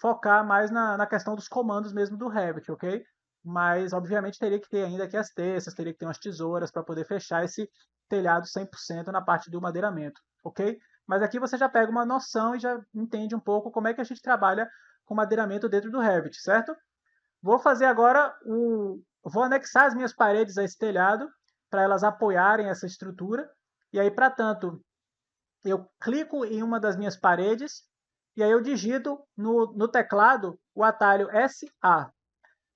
focar mais na questão dos comandos mesmo do Revit, ok? Mas, obviamente, teria que ter ainda aqui as terças, teria que ter umas tesouras para poder fechar esse telhado 100% na parte do madeiramento, ok? Mas aqui você já pega uma noção e já entende um pouco como é que a gente trabalha com madeiramento dentro do Revit, certo? Vou fazer agora vou anexar as minhas paredes a esse telhado para elas apoiarem essa estrutura. E aí, para tanto, eu clico em uma das minhas paredes e aí eu digito no teclado o atalho SA.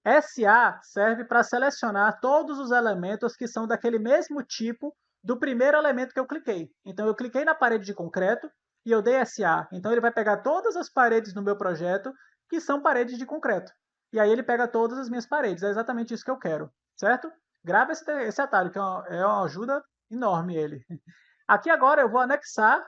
SA serve para selecionar todos os elementos que são daquele mesmo tipo do primeiro elemento que eu cliquei. Então, eu cliquei na parede de concreto e eu dei SA. Então, ele vai pegar todas as paredes no meu projeto que são paredes de concreto. E aí ele pega todas as minhas paredes. É exatamente isso que eu quero, certo? Grava esse atalho, que é uma ajuda enorme ele. Aqui agora eu vou anexar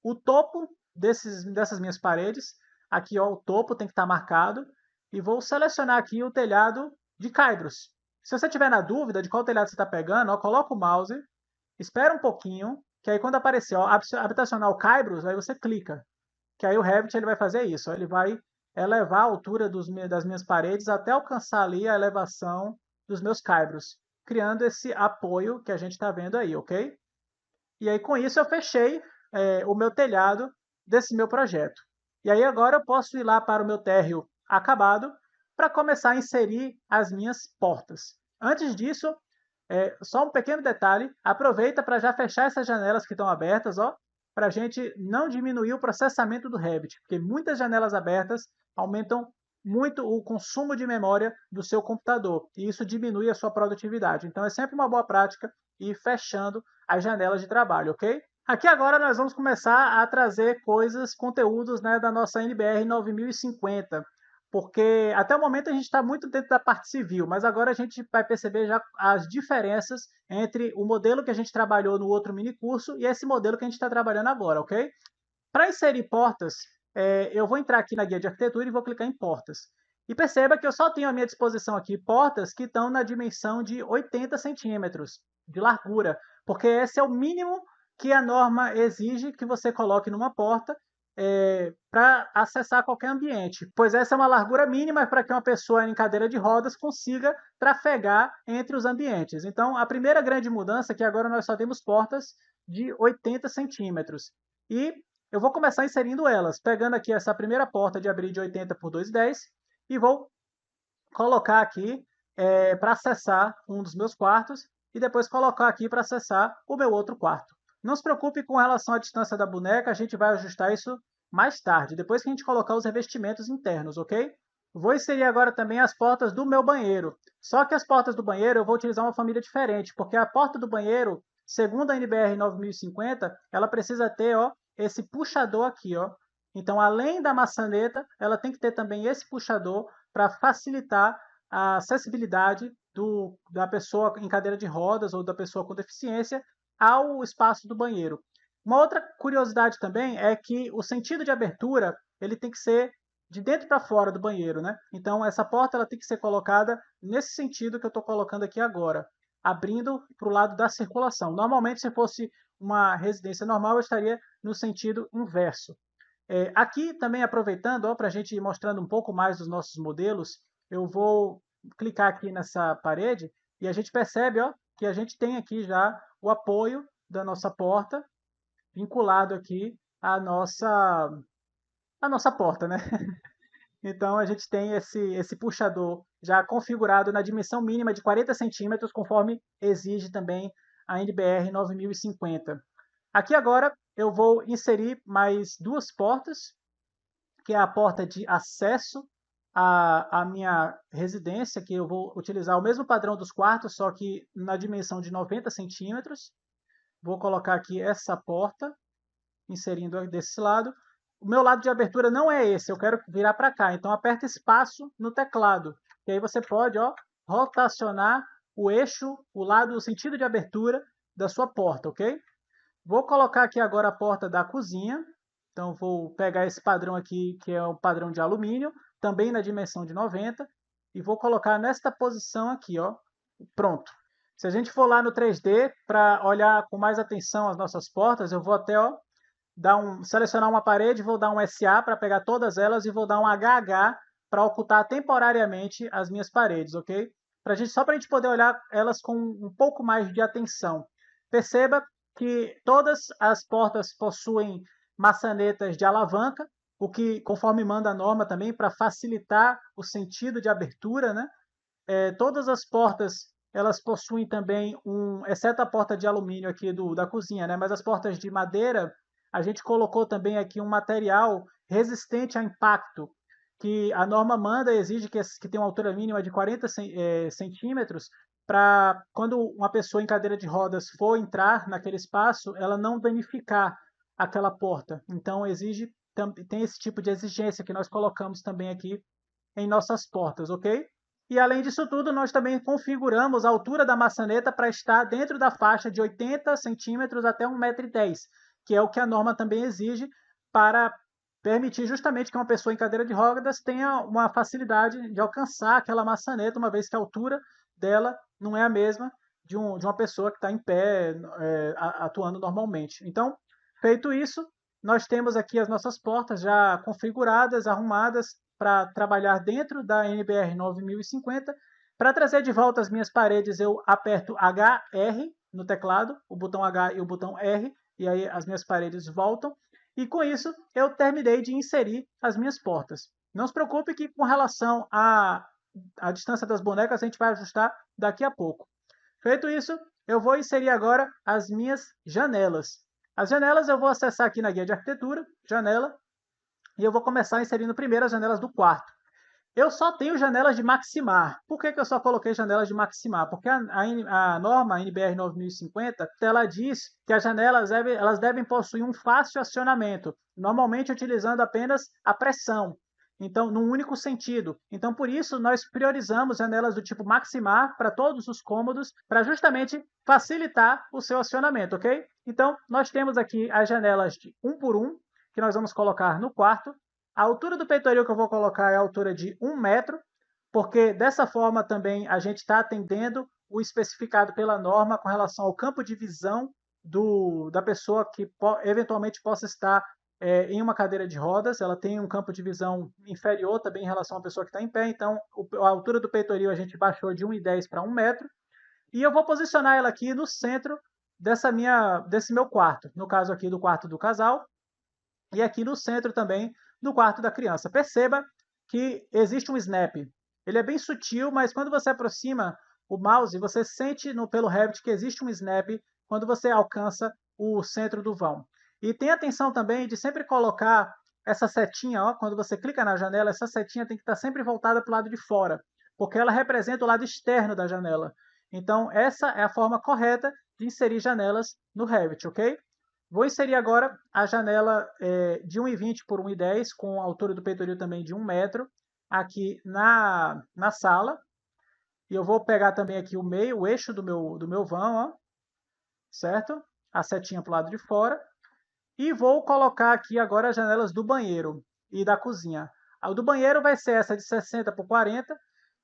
o topo dessas minhas paredes. Aqui ó, o topo tem que estar marcado. E vou selecionar aqui o telhado de caibros. Se você tiver na dúvida de qual telhado você está pegando, ó, coloca o mouse, espera um pouquinho, que aí quando aparecer ó, habitacional caibros, aí você clica. Que aí o Revit ele vai fazer isso, ó, ele vai elevar a altura das minhas paredes até alcançar ali a elevação dos meus caibros, criando esse apoio que a gente está vendo aí, ok? E aí com isso eu fechei o meu telhado desse meu projeto. E aí agora eu posso ir lá para o meu térreo acabado para começar a inserir as minhas portas. Antes disso, só um pequeno detalhe, aproveita para já fechar essas janelas que estão abertas, ó, para a gente não diminuir o processamento do Revit, porque muitas janelas abertas aumentam muito o consumo de memória do seu computador, e isso diminui a sua produtividade. Então é sempre uma boa prática ir fechando as janelas de trabalho, ok? Aqui agora nós vamos começar a trazer coisas, conteúdos né, da nossa NBR 9050, porque até o momento a gente está muito dentro da parte civil, mas agora a gente vai perceber já as diferenças entre o modelo que a gente trabalhou no outro minicurso e esse modelo que a gente está trabalhando agora, ok? Para inserir portas, eu vou entrar aqui na guia de arquitetura e vou clicar em portas. E perceba que eu só tenho à minha disposição aqui portas que estão na dimensão de 80 centímetros de largura, porque esse é o mínimo que a norma exige que você coloque numa porta para acessar qualquer ambiente, pois essa é uma largura mínima para que uma pessoa em cadeira de rodas consiga trafegar entre os ambientes. Então, a primeira grande mudança é que agora nós só temos portas de 80 centímetros. E eu vou começar inserindo elas, pegando aqui essa primeira porta de abrir de 80 por 2,10 e vou colocar aqui para acessar um dos meus quartos e depois colocar aqui para acessar o meu outro quarto. Não se preocupe com relação à distância da boneca, a gente vai ajustar isso mais tarde, depois que a gente colocar os revestimentos internos, ok? Vou inserir agora também as portas do meu banheiro. Só que as portas do banheiro eu vou utilizar uma família diferente, porque a porta do banheiro, segundo a NBR 9050, ela precisa ter esse puxador aqui. Então, além da maçaneta, ela tem que ter também esse puxador para facilitar a acessibilidade da pessoa em cadeira de rodas ou da pessoa com deficiência ao espaço do banheiro. Uma outra curiosidade também é que o sentido de abertura ele tem que ser de dentro para fora do banheiro, né? Então essa porta ela tem que ser colocada nesse sentido que eu estou colocando aqui agora, abrindo para o lado da circulação. Normalmente, se fosse uma residência normal, eu estaria no sentido inverso. Aqui também aproveitando, para a gente ir mostrando um pouco mais dos nossos modelos, eu vou clicar aqui nessa parede e a gente percebe que a gente tem aqui já o apoio da nossa porta vinculado aqui à nossa porta, né? Então a gente tem esse puxador já configurado na dimensão mínima de 40 centímetros, conforme exige também a NBR 9050. Aqui agora eu vou inserir mais duas portas, que é a porta de acesso à minha residência, que eu vou utilizar o mesmo padrão dos quartos, só que na dimensão de 90 centímetros. Vou colocar aqui essa porta, inserindo desse lado. O meu lado de abertura não é esse, eu quero virar para cá. Então aperta espaço no teclado. E aí você pode rotacionar o eixo, o sentido de abertura da sua porta, ok? Vou colocar aqui agora a porta da cozinha. Então vou pegar esse padrão aqui, que é o padrão de alumínio, também na dimensão de 90, e vou colocar nesta posição aqui, pronto. Se a gente for lá no 3D para olhar com mais atenção as nossas portas, eu vou até selecionar uma parede, vou dar um SA para pegar todas elas e vou dar um HH para ocultar temporariamente as minhas paredes, ok? Só para a gente poder olhar elas com um pouco mais de atenção. Perceba que todas as portas possuem maçanetas de alavanca, o que, conforme manda a norma também, para facilitar o sentido de abertura, né? Todas as portas elas possuem também exceto a porta de alumínio aqui da cozinha, né? Mas as portas de madeira, a gente colocou também aqui um material resistente a impacto, que a norma manda e exige que tenha uma altura mínima de 40 centímetros, para quando uma pessoa em cadeira de rodas for entrar naquele espaço, ela não danificar aquela porta. Então tem esse tipo de exigência que nós colocamos também aqui em nossas portas, ok? E além disso tudo, nós também configuramos a altura da maçaneta para estar dentro da faixa de 80 centímetros até 1,10 m, que é o que a norma também exige para permitir justamente que uma pessoa em cadeira de rodas tenha uma facilidade de alcançar aquela maçaneta, uma vez que a altura dela não é a mesma de uma pessoa que está em pé, atuando normalmente. Então, feito isso, nós temos aqui as nossas portas já configuradas, arrumadas, para trabalhar dentro da NBR 9050. Para trazer de volta as minhas paredes, eu aperto HR no teclado, o botão H e o botão R, e aí as minhas paredes voltam. E com isso, eu terminei de inserir as minhas portas. Não se preocupe que com relação à distância das bonecas, a gente vai ajustar daqui a pouco. Feito isso, eu vou inserir agora as minhas janelas. As janelas eu vou acessar aqui na guia de arquitetura, janela, e eu vou começar inserindo primeiro as janelas do quarto. Eu só tenho janelas de maximar. Por que eu só coloquei janelas de maximar? Porque a norma NBR 9050, ela diz que as janelas elas devem possuir um fácil acionamento, normalmente utilizando apenas a pressão, então num único sentido. Então por isso nós priorizamos janelas do tipo maximar para todos os cômodos, para justamente facilitar o seu acionamento, ok? Então nós temos aqui as janelas de 1 por 1, que nós vamos colocar no quarto. A altura do peitoril que eu vou colocar é a altura de 1 metro, porque dessa forma também a gente está atendendo o especificado pela norma com relação ao campo de visão da pessoa que eventualmente possa estar em uma cadeira de rodas. Ela tem um campo de visão inferior também em relação à pessoa que está em pé, então a altura do peitoril a gente baixou de 1,10 para 1 metro, e eu vou posicionar ela aqui no centro desse meu quarto, no caso aqui do quarto do casal, e aqui no centro também do quarto da criança. Perceba que existe um snap. Ele é bem sutil, mas quando você aproxima o mouse, você sente pelo Revit que existe um snap quando você alcança o centro do vão. E tenha atenção também de sempre colocar essa setinha, ó, quando você clica na janela, essa setinha tem que estar sempre voltada para o lado de fora, porque ela representa o lado externo da janela. Então, essa é a forma correta de inserir janelas no Revit, ok? Vou inserir agora a janela de 1,20 por 1,10, com a altura do peitoril também de 1 metro, aqui na sala. E eu vou pegar também aqui o meio, o eixo do meu vão, ó, certo? A setinha para o lado de fora. E vou colocar aqui agora as janelas do banheiro e da cozinha. A do banheiro vai ser essa de 60 por 40,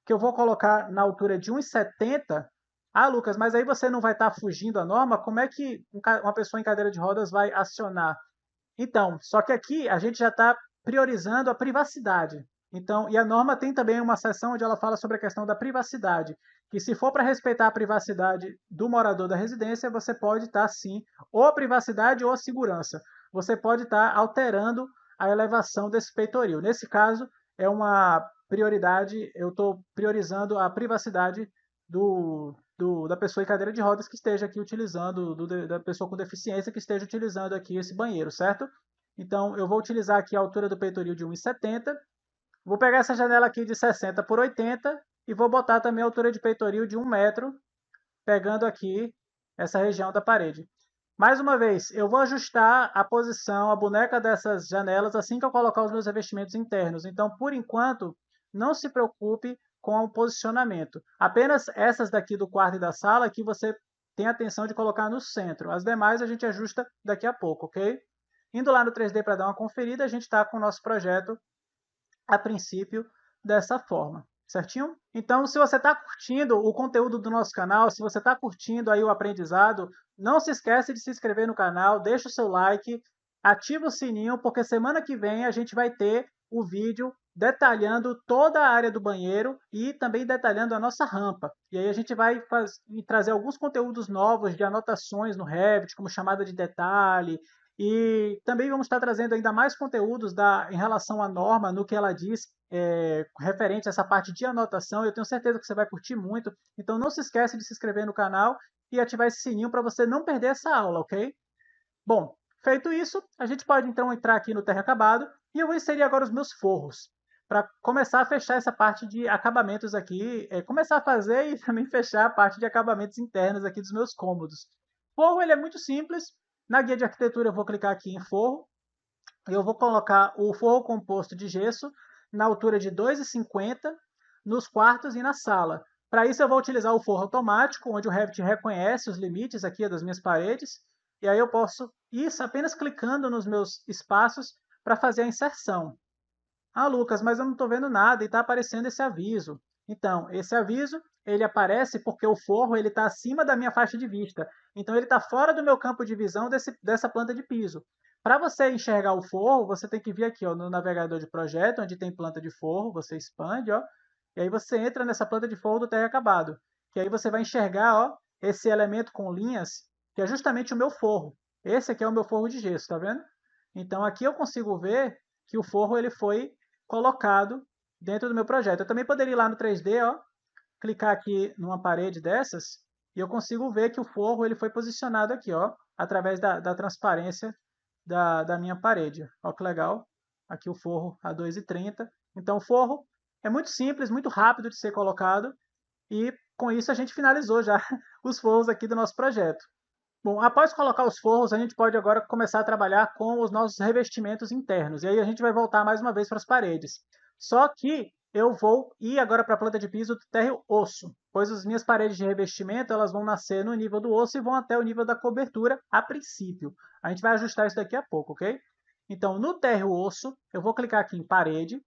que eu vou colocar na altura de 1,70. Ah, Lucas, mas aí você não vai estar fugindo à norma? Como é que uma pessoa em cadeira de rodas vai acionar? Então, só que aqui a gente já está priorizando a privacidade. Então, e a norma tem também uma seção onde ela fala sobre a questão da privacidade, que se for para respeitar a privacidade do morador da residência, você pode estar sim, ou a privacidade ou a segurança. Você pode estar alterando a elevação desse peitoril. Nesse caso, é uma prioridade, eu estou priorizando a privacidade da pessoa em cadeira de rodas que esteja aqui utilizando, da pessoa com deficiência que esteja utilizando aqui esse banheiro, certo? Então, eu vou utilizar aqui a altura do peitoril de 1,70. Vou pegar essa janela aqui de 60 por 80 e vou botar também a altura de peitoril de 1 metro, pegando aqui essa região da parede. Mais uma vez, eu vou ajustar a posição, a boneca dessas janelas assim que eu colocar os meus revestimentos internos. Então, por enquanto, não se preocupe com o posicionamento. Apenas essas daqui do quarto e da sala que você tem atenção de colocar no centro. As demais a gente ajusta daqui a pouco, ok? Indo lá no 3D para dar uma conferida, a gente está com o nosso projeto, a princípio, dessa forma. Certinho? Então, se você está curtindo o conteúdo do nosso canal, se você está curtindo aí o aprendizado, não se esquece de se inscrever no canal, deixa o seu like, ativa o sininho, porque semana que vem a gente vai ter o vídeo detalhando toda a área do banheiro e também detalhando a nossa rampa. E aí a gente vai trazer alguns conteúdos novos de anotações no Revit, como chamada de detalhe, e também vamos estar trazendo ainda mais conteúdos em relação à norma, no que ela diz, referente a essa parte de anotação. Eu tenho certeza que você vai curtir muito. Então não se esquece de se inscrever no canal e ativar esse sininho para você não perder essa aula, ok? Bom, feito isso, a gente pode então entrar aqui no terra acabado e eu vou inserir agora os meus forros, para começar a fechar essa parte de acabamentos aqui, começar a fazer e também fechar a parte de acabamentos internos aqui dos meus cômodos. O forro ele é muito simples. Na guia de arquitetura eu vou clicar aqui em forro, e eu vou colocar o forro composto de gesso na altura de 2,50 nos quartos e na sala. Para isso eu vou utilizar o forro automático, onde o Revit reconhece os limites aqui das minhas paredes, e aí eu posso ir apenas clicando nos meus espaços para fazer a inserção. Ah, Lucas, mas eu não estou vendo nada e está aparecendo esse aviso. Então, esse aviso ele aparece porque o forro ele está acima da minha faixa de vista. Então, ele está fora do meu campo de visão dessa planta de piso. Para você enxergar o forro, você tem que vir aqui ó, no navegador de projeto, onde tem planta de forro, você expande, ó, e aí você entra nessa planta de forro do terra acabado. Que aí você vai enxergar ó, esse elemento com linhas, que é justamente o meu forro. Esse aqui é o meu forro de gesso, tá vendo? Então, aqui eu consigo ver que o forro ele foi colocado dentro do meu projeto. Eu também poderia ir lá no 3D, ó, clicar aqui numa parede dessas e eu consigo ver que o forro ele foi posicionado aqui, ó, através da transparência da minha parede. Ó que legal. Aqui o forro a 2,30. Então o forro é muito simples, muito rápido de ser colocado e com isso a gente finalizou já os forros aqui do nosso projeto. Bom, após colocar os forros, a gente pode agora começar a trabalhar com os nossos revestimentos internos. E aí a gente vai voltar mais uma vez para as paredes. Só que eu vou ir agora para a planta de piso do térreo osso, pois as minhas paredes de revestimento elas vão nascer no nível do osso e vão até o nível da cobertura a princípio. A gente vai ajustar isso daqui a pouco, ok? Então, no térreo osso, eu vou clicar aqui em parede,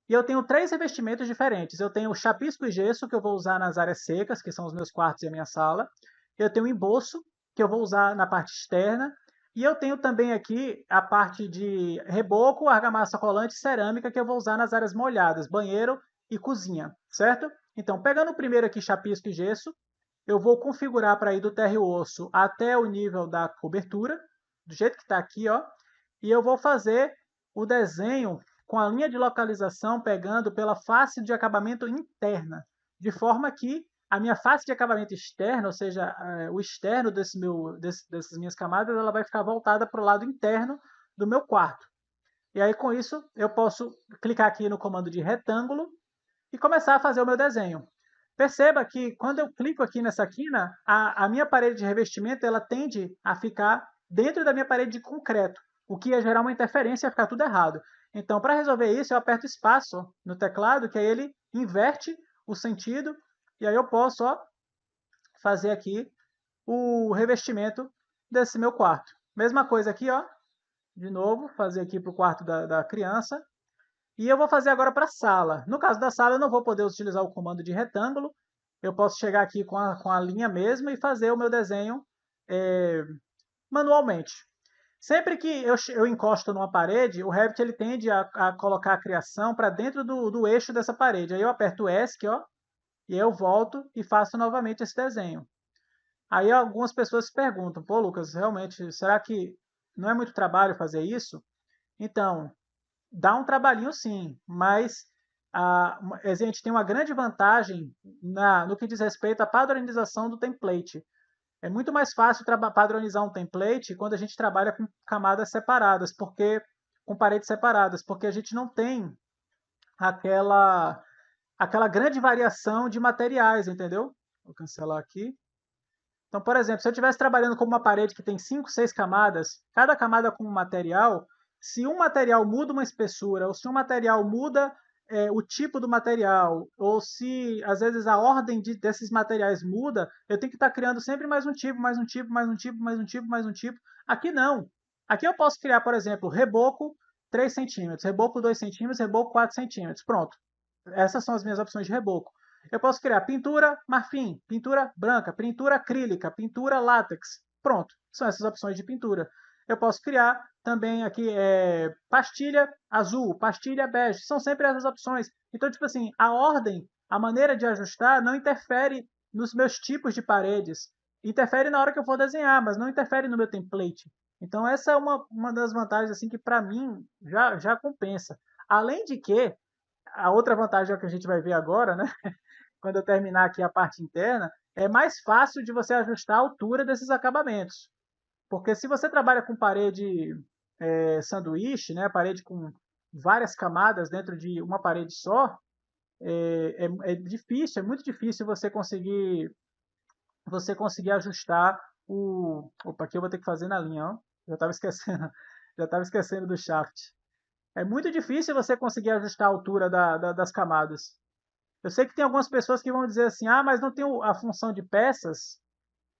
e eu tenho 3 revestimentos diferentes. Eu tenho o chapisco e gesso, que eu vou usar nas áreas secas, que são os meus quartos e a minha sala. Eu tenho o emboço, que eu vou usar na parte externa. E eu tenho também aqui a parte de reboco, argamassa colante e cerâmica, que eu vou usar nas áreas molhadas, banheiro e cozinha, certo? Então, pegando o primeiro aqui, chapisco e gesso, eu vou configurar para ir do térreo osso até o nível da cobertura, do jeito que está aqui, ó. E eu vou fazer o desenho com a linha de localização pegando pela face de acabamento interna, de forma que a minha face de acabamento externa, ou seja, o externo dessas minhas camadas, ela vai ficar voltada para o lado interno do meu quarto. E aí, com isso, eu posso clicar aqui no comando de retângulo e começar a fazer o meu desenho. Perceba que quando eu clico aqui nessa quina, a minha parede de revestimento ela tende a ficar dentro da minha parede de concreto, o que ia gerar uma interferência e ia ficar tudo errado. Então, para resolver isso, eu aperto espaço no teclado, que aí ele inverte o sentido, e aí eu posso fazer aqui o revestimento desse meu quarto. Mesma coisa aqui, ó, de novo, fazer aqui para o quarto da criança. E eu vou fazer agora para a sala. No caso da sala, eu não vou poder utilizar o comando de retângulo. Eu posso chegar aqui com a linha mesmo e fazer o meu desenho manualmente. Sempre que eu encosto numa parede, o Revit ele tende a colocar a criação para dentro do eixo dessa parede. Aí eu aperto o ESC, ó, e aí eu volto e faço novamente esse desenho. Aí algumas pessoas se perguntam, pô, Lucas, realmente, será que não é muito trabalho fazer isso? Então, dá um trabalhinho sim, mas a gente tem uma grande vantagem no que diz respeito à padronização do template. É muito mais fácil padronizar um template quando a gente trabalha com camadas separadas, com paredes separadas, porque a gente não tem aquela, aquela grande variação de materiais, entendeu? Vou cancelar aqui. Então, por exemplo, se eu estivesse trabalhando com uma parede que tem 5, 6 camadas, cada camada com um material, se um material muda uma espessura, ou se um material muda o tipo do material, ou se às vezes a ordem desses materiais muda, eu tenho que estar criando sempre mais um tipo, mais um tipo, mais um tipo, mais um tipo, mais um tipo. Aqui não. Aqui eu posso criar, por exemplo, reboco 3 centímetros, reboco 2 centímetros, reboco 4 centímetros. Pronto. Essas são as minhas opções de reboco. Eu posso criar pintura marfim, pintura branca, pintura acrílica, pintura látex. Pronto, são essas opções de pintura. Eu posso criar também aqui pastilha azul, pastilha bege, são sempre essas opções. Então, tipo assim, a ordem, a maneira de ajustar não interfere nos meus tipos de paredes. Interfere na hora que eu for desenhar, mas não interfere no meu template. Então, essa é uma das vantagens assim que para mim já compensa. Além de que, a outra vantagem é o que a gente vai ver agora, né? Quando eu terminar aqui a parte interna, é mais fácil de você ajustar a altura desses acabamentos. Porque se você trabalha com parede sanduíche, né, parede com várias camadas dentro de uma parede só, é difícil, é muito difícil você conseguir ajustar o. Opa, aqui eu vou ter que fazer na linha, ó. Já estava esquecendo, já estava esquecendo do shaft. É muito difícil você conseguir ajustar a altura das camadas. Eu sei que tem algumas pessoas que vão dizer assim, ah, mas não tem a função de peças,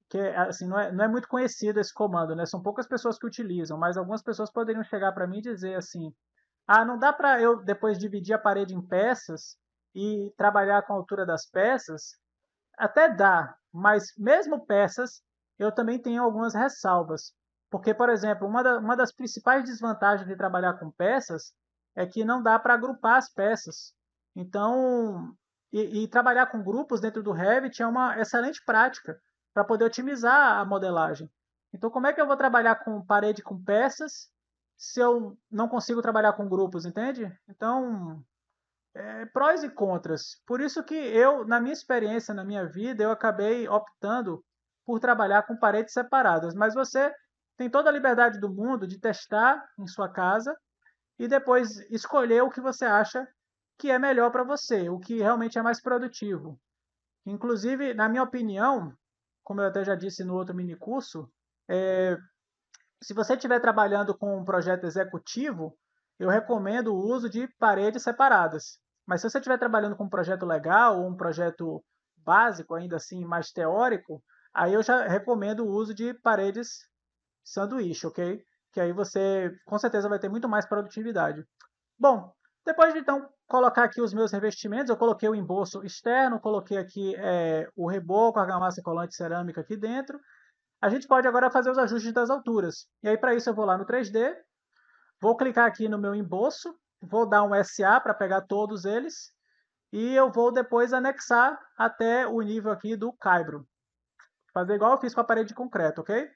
que assim, não é muito conhecido esse comando, né? São poucas pessoas que utilizam, mas algumas pessoas poderiam chegar para mim e dizer assim, ah, não dá para eu depois dividir a parede em peças e trabalhar com a altura das peças? Até dá, mas mesmo peças, eu também tenho algumas ressalvas. Porque, por exemplo, uma das principais desvantagens de trabalhar com peças é que não dá para agrupar as peças. Então, e trabalhar com grupos dentro do Revit é uma excelente prática para poder otimizar a modelagem. Então, como é que eu vou trabalhar com parede com peças se eu não consigo trabalhar com grupos, entende? Então, prós e contras. Por isso que eu, na minha experiência, na minha vida, eu acabei optando por trabalhar com paredes separadas. Mas você tem toda a liberdade do mundo de testar em sua casa e depois escolher o que você acha que é melhor para você, o que realmente é mais produtivo. Inclusive, na minha opinião, como eu até já disse no outro minicurso, se você estiver trabalhando com um projeto executivo, eu recomendo o uso de paredes separadas. Mas se você estiver trabalhando com um projeto legal ou um projeto básico, ainda assim mais teórico, aí eu já recomendo o uso de paredes sanduíche, ok? que aí você com certeza vai ter muito mais produtividade. Bom, depois de então colocar aqui os meus revestimentos, eu coloquei o embolso externo, coloquei aqui o reboco, a argamassa colante cerâmica aqui dentro. A gente pode agora fazer os ajustes das alturas. E aí para isso eu vou lá no 3D, vou clicar aqui no meu embolso, vou dar um SA para pegar todos eles e eu vou depois anexar até o nível aqui do caibro. Fazer igual eu fiz com a parede de concreto, ok?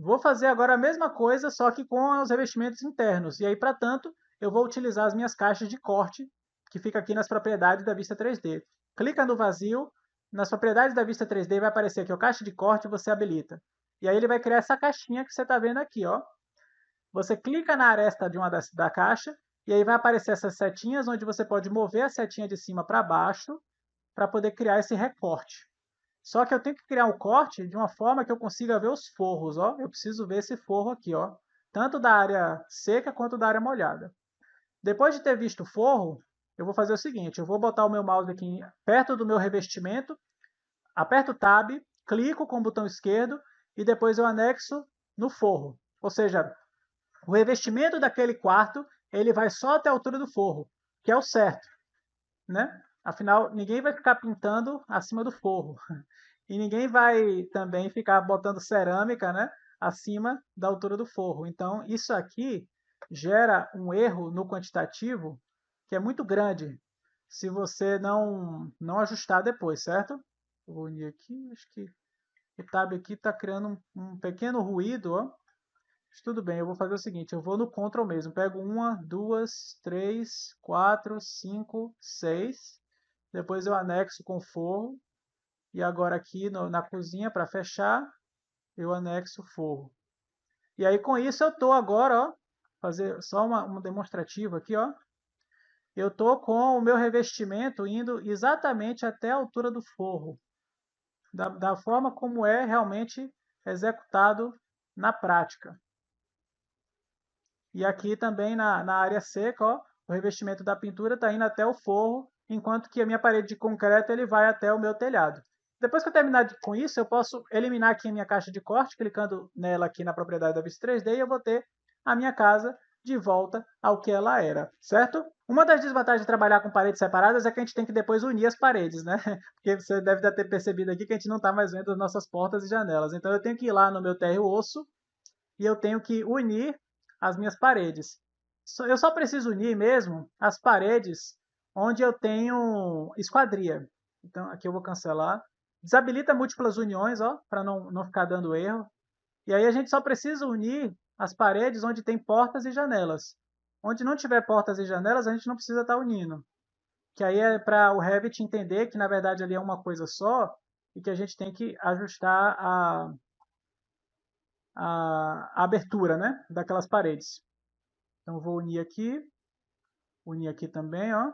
Vou fazer agora a mesma coisa, só que com os revestimentos internos. E aí, para tanto, eu vou utilizar as minhas caixas de corte, que fica aqui nas propriedades da vista 3D. Clica no vazio, nas propriedades da vista 3D vai aparecer aqui o caixa de corte e você habilita. E aí ele vai criar essa caixinha que você está vendo aqui, ó. Você clica na aresta de uma da caixa, e aí vai aparecer essas setinhas, onde você pode mover a setinha de cima para baixo, para poder criar esse recorte. Só que eu tenho que criar um corte de uma forma que eu consiga ver os forros, ó. Eu preciso ver esse forro aqui, ó. Tanto da área seca quanto da área molhada. Depois de ter visto o forro, eu vou fazer o seguinte, eu vou botar o meu mouse aqui perto do meu revestimento, aperto o Tab, clico com o botão esquerdo e depois eu anexo no forro. Ou seja, o revestimento daquele quarto, ele vai só até a altura do forro, que é o certo, né? Afinal, ninguém vai ficar pintando acima do forro. E ninguém vai também ficar botando cerâmica, né, acima da altura do forro. Então, isso aqui gera um erro no quantitativo que é muito grande se você não ajustar depois, certo? Eu vou unir aqui, acho que o tab aqui está criando um pequeno ruído, ó. Mas tudo bem, eu vou fazer o seguinte, eu vou no Ctrl mesmo, pego 1, 2, 3, 4, 5, 6, depois eu anexo com forro, e agora aqui na cozinha, para fechar, eu anexo o forro. E aí com isso eu estou agora, ó, fazer só uma demonstrativa aqui, ó. Eu estou com o meu revestimento indo exatamente até a altura do forro, da forma como é realmente executado na prática. E aqui também na área seca, ó, o revestimento da pintura está indo até o forro, enquanto que a minha parede de concreto ele vai até o meu telhado. Depois que eu terminar com isso, eu posso eliminar aqui a minha caixa de corte, clicando nela aqui na propriedade da vista 3D, e eu vou ter a minha casa de volta ao que ela era, certo? Uma das desvantagens de trabalhar com paredes separadas é que a gente tem que depois unir as paredes, né? Porque você deve ter percebido aqui que a gente não está mais vendo as nossas portas e janelas. Então eu tenho que ir lá no meu térreo osso e eu tenho que unir as minhas paredes. Eu só preciso unir mesmo as paredes onde eu tenho esquadria. Então aqui eu vou cancelar. Desabilita múltiplas uniões, ó, para não ficar dando erro. E aí a gente só precisa unir as paredes onde tem portas e janelas. Onde não tiver portas e janelas, a gente não precisa estar unindo. Que aí é para o Revit entender que na verdade ali é uma coisa só e que a gente tem que ajustar a abertura, né, daquelas paredes. Então vou unir aqui também, ó.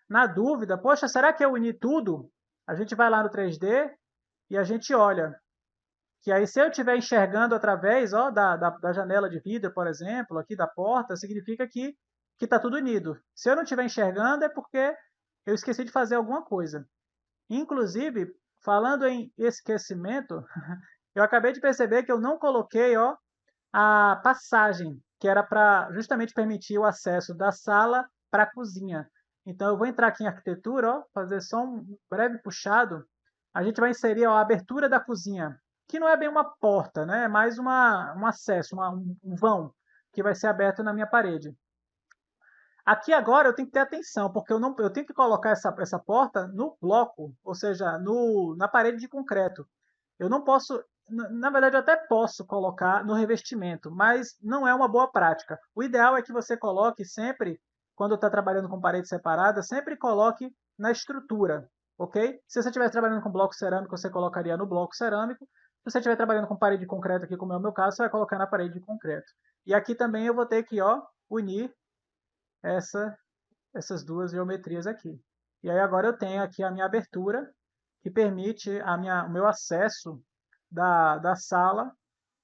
Na dúvida, poxa, será que eu uni tudo? A gente vai lá no 3D e a gente olha. Que aí se eu estiver enxergando através, ó, da janela de vidro, por exemplo, aqui da porta, significa que está tudo unido. Se eu não estiver enxergando é porque eu esqueci de fazer alguma coisa. Inclusive, falando em esquecimento, eu acabei de perceber que eu não coloquei, ó, a passagem, que era para justamente permitir o acesso da sala para a cozinha. Então eu vou entrar aqui em arquitetura, ó, fazer só um breve puxado. A gente vai inserir, ó, a abertura da cozinha, que não é bem uma porta, né? É mais um acesso, um vão que vai ser aberto na minha parede. Aqui agora eu tenho que ter atenção, porque eu tenho que colocar essa porta no bloco, ou seja, na parede de concreto. Eu não posso, na verdade eu até posso colocar no revestimento, mas não é uma boa prática. O ideal é que você coloque sempre, quando está trabalhando com parede separada, sempre coloque na estrutura, ok? Se você estiver trabalhando com bloco cerâmico, você colocaria no bloco cerâmico. Se você estiver trabalhando com parede de concreto aqui, como é o meu caso, você vai colocar na parede de concreto. E aqui também eu vou ter que, ó, unir essas duas geometrias aqui. E aí agora eu tenho aqui a minha abertura, que permite o meu acesso da sala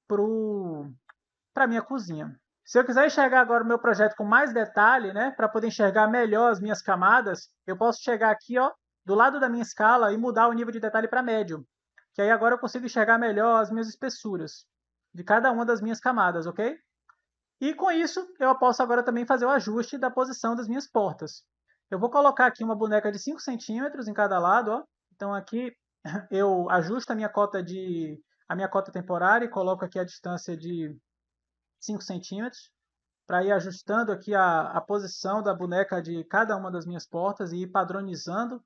para a minha cozinha. Se eu quiser enxergar agora o meu projeto com mais detalhe, né, para poder enxergar melhor as minhas camadas, eu posso chegar aqui, ó, do lado da minha escala e mudar o nível de detalhe para médio. Que aí agora eu consigo enxergar melhor as minhas espessuras de cada uma das minhas camadas, ok? E com isso, eu posso agora também fazer o ajuste da posição das minhas portas. Eu vou colocar aqui uma boneca de 5 centímetros em cada lado, ó. Então aqui eu ajusto a minha cota temporária e coloco aqui a distância de 5 centímetros para ir ajustando aqui a posição da boneca de cada uma das minhas portas e ir padronizando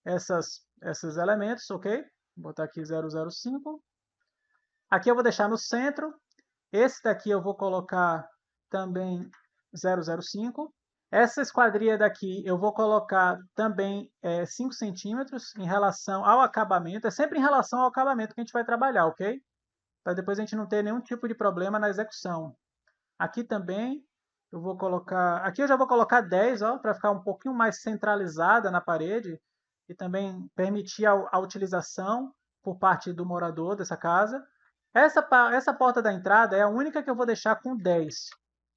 esses elementos, ok? Vou botar aqui 005. Aqui eu vou deixar no centro. Esse daqui eu vou colocar também 005. Essa esquadria daqui eu vou colocar também 5 centímetros em relação ao acabamento. É sempre em relação ao acabamento que a gente vai trabalhar, ok? Para depois a gente não ter nenhum tipo de problema na execução. Aqui também eu vou colocar... Aqui eu já vou colocar 10, ó, para ficar um pouquinho mais centralizada na parede e também permitir a utilização por parte do morador dessa casa. Essa porta da entrada é a única que eu vou deixar com 10,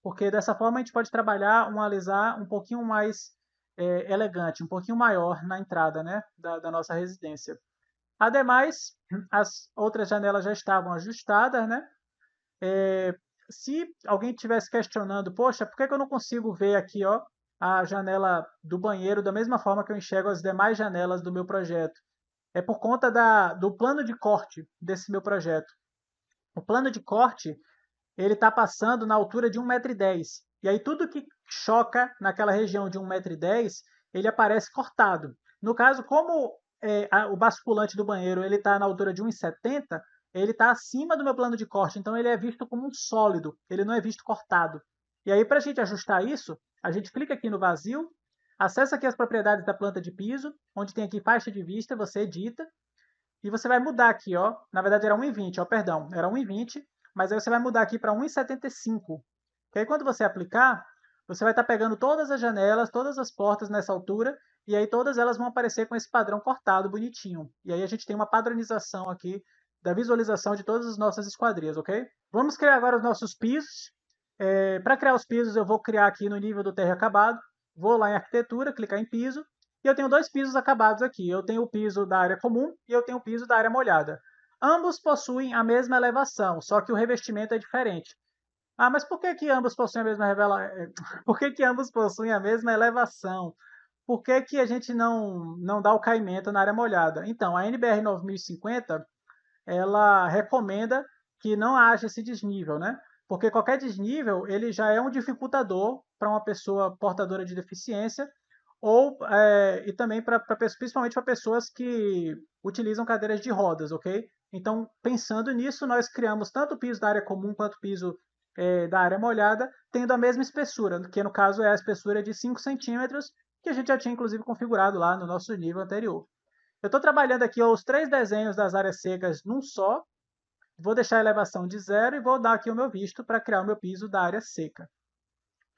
porque dessa forma a gente pode trabalhar um alisar um pouquinho mais elegante, um pouquinho maior na entrada, né, da nossa residência. Ademais, as outras janelas já estavam ajustadas, né? Se alguém estivesse questionando, poxa, por que eu não consigo ver aqui, ó, a janela do banheiro da mesma forma que eu enxergo as demais janelas do meu projeto? É por conta do plano de corte desse meu projeto. O plano de corte ele está passando na altura de 1,10 m. E aí tudo que choca naquela região de 1,10 m, ele aparece cortado. No caso, como o basculante do banheiro ele está na altura de 1,70 m, ele está acima do meu plano de corte, então ele é visto como um sólido, ele não é visto cortado. E aí, para a gente ajustar isso, a gente clica aqui no vazio, acessa aqui as propriedades da planta de piso, onde tem aqui faixa de vista, você edita, e você vai mudar aqui, ó. Na verdade era 1,20, ó, perdão, era 1,20, mas aí você vai mudar aqui para 1,75. Que aí quando você aplicar, você vai estar pegando todas as janelas, todas as portas nessa altura, e aí todas elas vão aparecer com esse padrão cortado bonitinho. E aí a gente tem uma padronização aqui da visualização de todas as nossas esquadrias, ok? Vamos criar agora os nossos pisos. Para criar os pisos, eu vou criar aqui no nível do térreo acabado. Vou lá em arquitetura, clicar em piso, e eu tenho dois pisos acabados aqui. Eu tenho o piso da área comum e eu tenho o piso da área molhada. Ambos possuem a mesma elevação, só que o revestimento é diferente. Ah, mas por que que ambos possuem a mesma Por que que ambos possuem a mesma elevação? Por que que a gente não dá o caimento na área molhada? Então, a NBR 9050, ela recomenda que não haja esse desnível, né? Porque qualquer desnível, ele já é um dificultador para uma pessoa portadora de deficiência ou e também principalmente para pessoas que utilizam cadeiras de rodas, ok? Então, pensando nisso, nós criamos tanto o piso da área comum quanto o piso da área molhada, tendo a mesma espessura, que no caso é a espessura de 5 centímetros, que a gente já tinha inclusive configurado lá no nosso nível anterior. Eu estou trabalhando aqui os 3 desenhos das áreas secas num só, vou deixar a elevação de 0 e vou dar aqui o meu visto para criar o meu piso da área seca.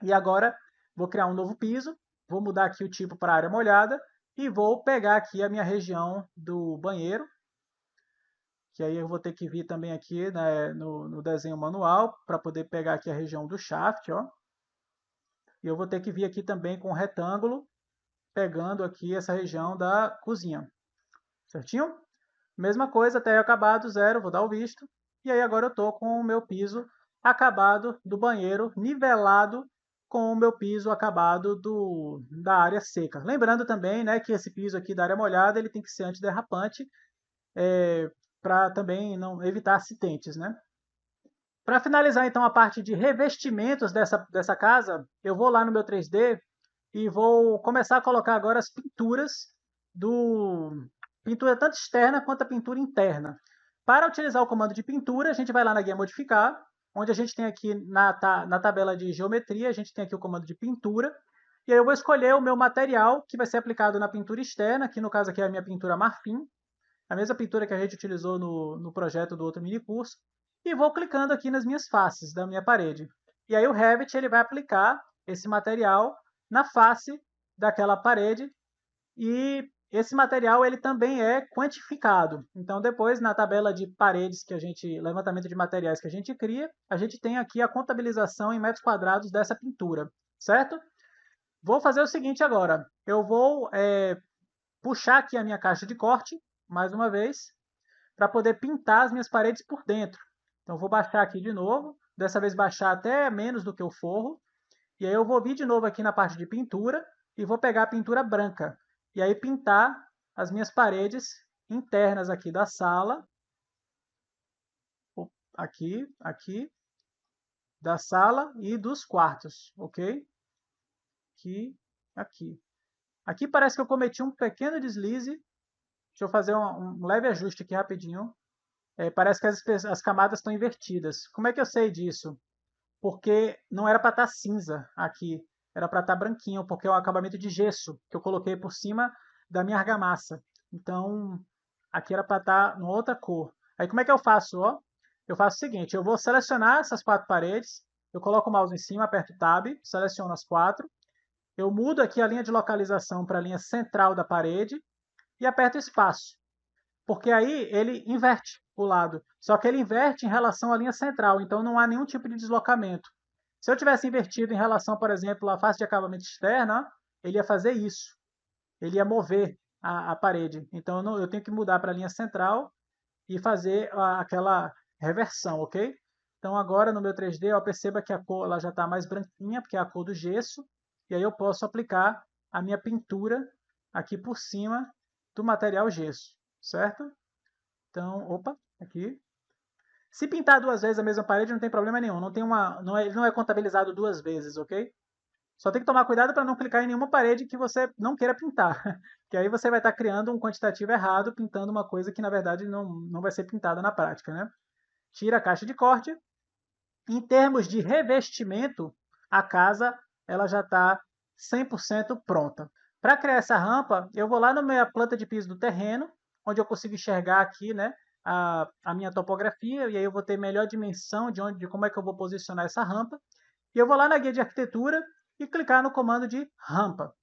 E agora vou criar um novo piso, vou mudar aqui o tipo para área molhada e vou pegar aqui a minha região do banheiro, que aí eu vou ter que vir também aqui, né, no desenho manual para poder pegar aqui a região do shaft, ó. E eu vou ter que vir aqui também com um retângulo, pegando aqui essa região da cozinha. Certinho? Mesma coisa, até acabado, 0, vou dar o visto. E aí agora eu estou com o meu piso acabado do banheiro, nivelado com o meu piso acabado da área seca. Lembrando também, né, que esse piso aqui da área molhada ele tem que ser antiderrapante, para também não evitar acidentes, né? Para finalizar então a parte de revestimentos dessa casa, eu vou lá no meu 3D e vou começar a colocar agora as pinturas pintura tanto externa quanto a pintura interna. Para utilizar o comando de pintura, a gente vai lá na guia modificar, onde a gente tem aqui na tabela de geometria, a gente tem aqui o comando de pintura, e aí eu vou escolher o meu material que vai ser aplicado na pintura externa, que no caso aqui é a minha pintura marfim, a mesma pintura que a gente utilizou no projeto do outro mini curso, e vou clicando aqui nas minhas faces da minha parede. E aí o Revit ele vai aplicar esse material na face daquela parede e esse material ele também é quantificado. Então depois na tabela de paredes levantamento de materiais que a gente cria, a gente tem aqui a contabilização em metros quadrados dessa pintura, certo? Vou fazer o seguinte agora, eu vou puxar aqui a minha caixa de corte, mais uma vez, para poder pintar as minhas paredes por dentro. Então vou baixar aqui de novo, dessa vez baixar até menos do que o forro. E aí eu vou vir de novo aqui na parte de pintura e vou pegar a pintura branca. E aí pintar as minhas paredes internas aqui da sala. Aqui, da sala e dos quartos, ok? Aqui. Aqui parece que eu cometi um pequeno deslize. Deixa eu fazer um leve ajuste aqui rapidinho. Parece que as camadas estão invertidas. Como é que eu sei disso? Porque não era para estar cinza aqui. Era para estar branquinho, porque é um acabamento de gesso que eu coloquei por cima da minha argamassa. Então, aqui era para estar em outra cor. Aí como é que eu faço? Ó, eu faço o seguinte, eu vou selecionar essas 4 paredes, eu coloco o mouse em cima, aperto Tab, seleciono as 4, eu mudo aqui a linha de localização para a linha central da parede e aperto espaço, porque aí ele inverte o lado, só que ele inverte em relação à linha central, então não há nenhum tipo de deslocamento. Se eu tivesse invertido em relação, por exemplo, à face de acabamento externa, ele ia fazer isso, ele ia mover a parede. Então eu tenho que mudar para a linha central e fazer aquela reversão, ok? Então agora no meu 3D, eu perceba que a cor ela já está mais branquinha, porque é a cor do gesso, e aí eu posso aplicar a minha pintura aqui por cima do material gesso, certo? Então, opa, aqui. Se pintar 2 vezes a mesma parede, não tem problema nenhum, ele não é contabilizado 2 vezes, ok? Só tem que tomar cuidado para não clicar em nenhuma parede que você não queira pintar, que aí você vai estar criando um quantitativo errado, pintando uma coisa que na verdade não vai ser pintada na prática, né? Tira a caixa de corte. Em termos de revestimento, a casa ela já está 100% pronta. Para criar essa rampa, eu vou lá na minha planta de piso do terreno, onde eu consigo enxergar aqui, né, a minha topografia, e aí eu vou ter melhor dimensão de como é que eu vou posicionar essa rampa. E eu vou lá na guia de arquitetura e clicar no comando de rampa.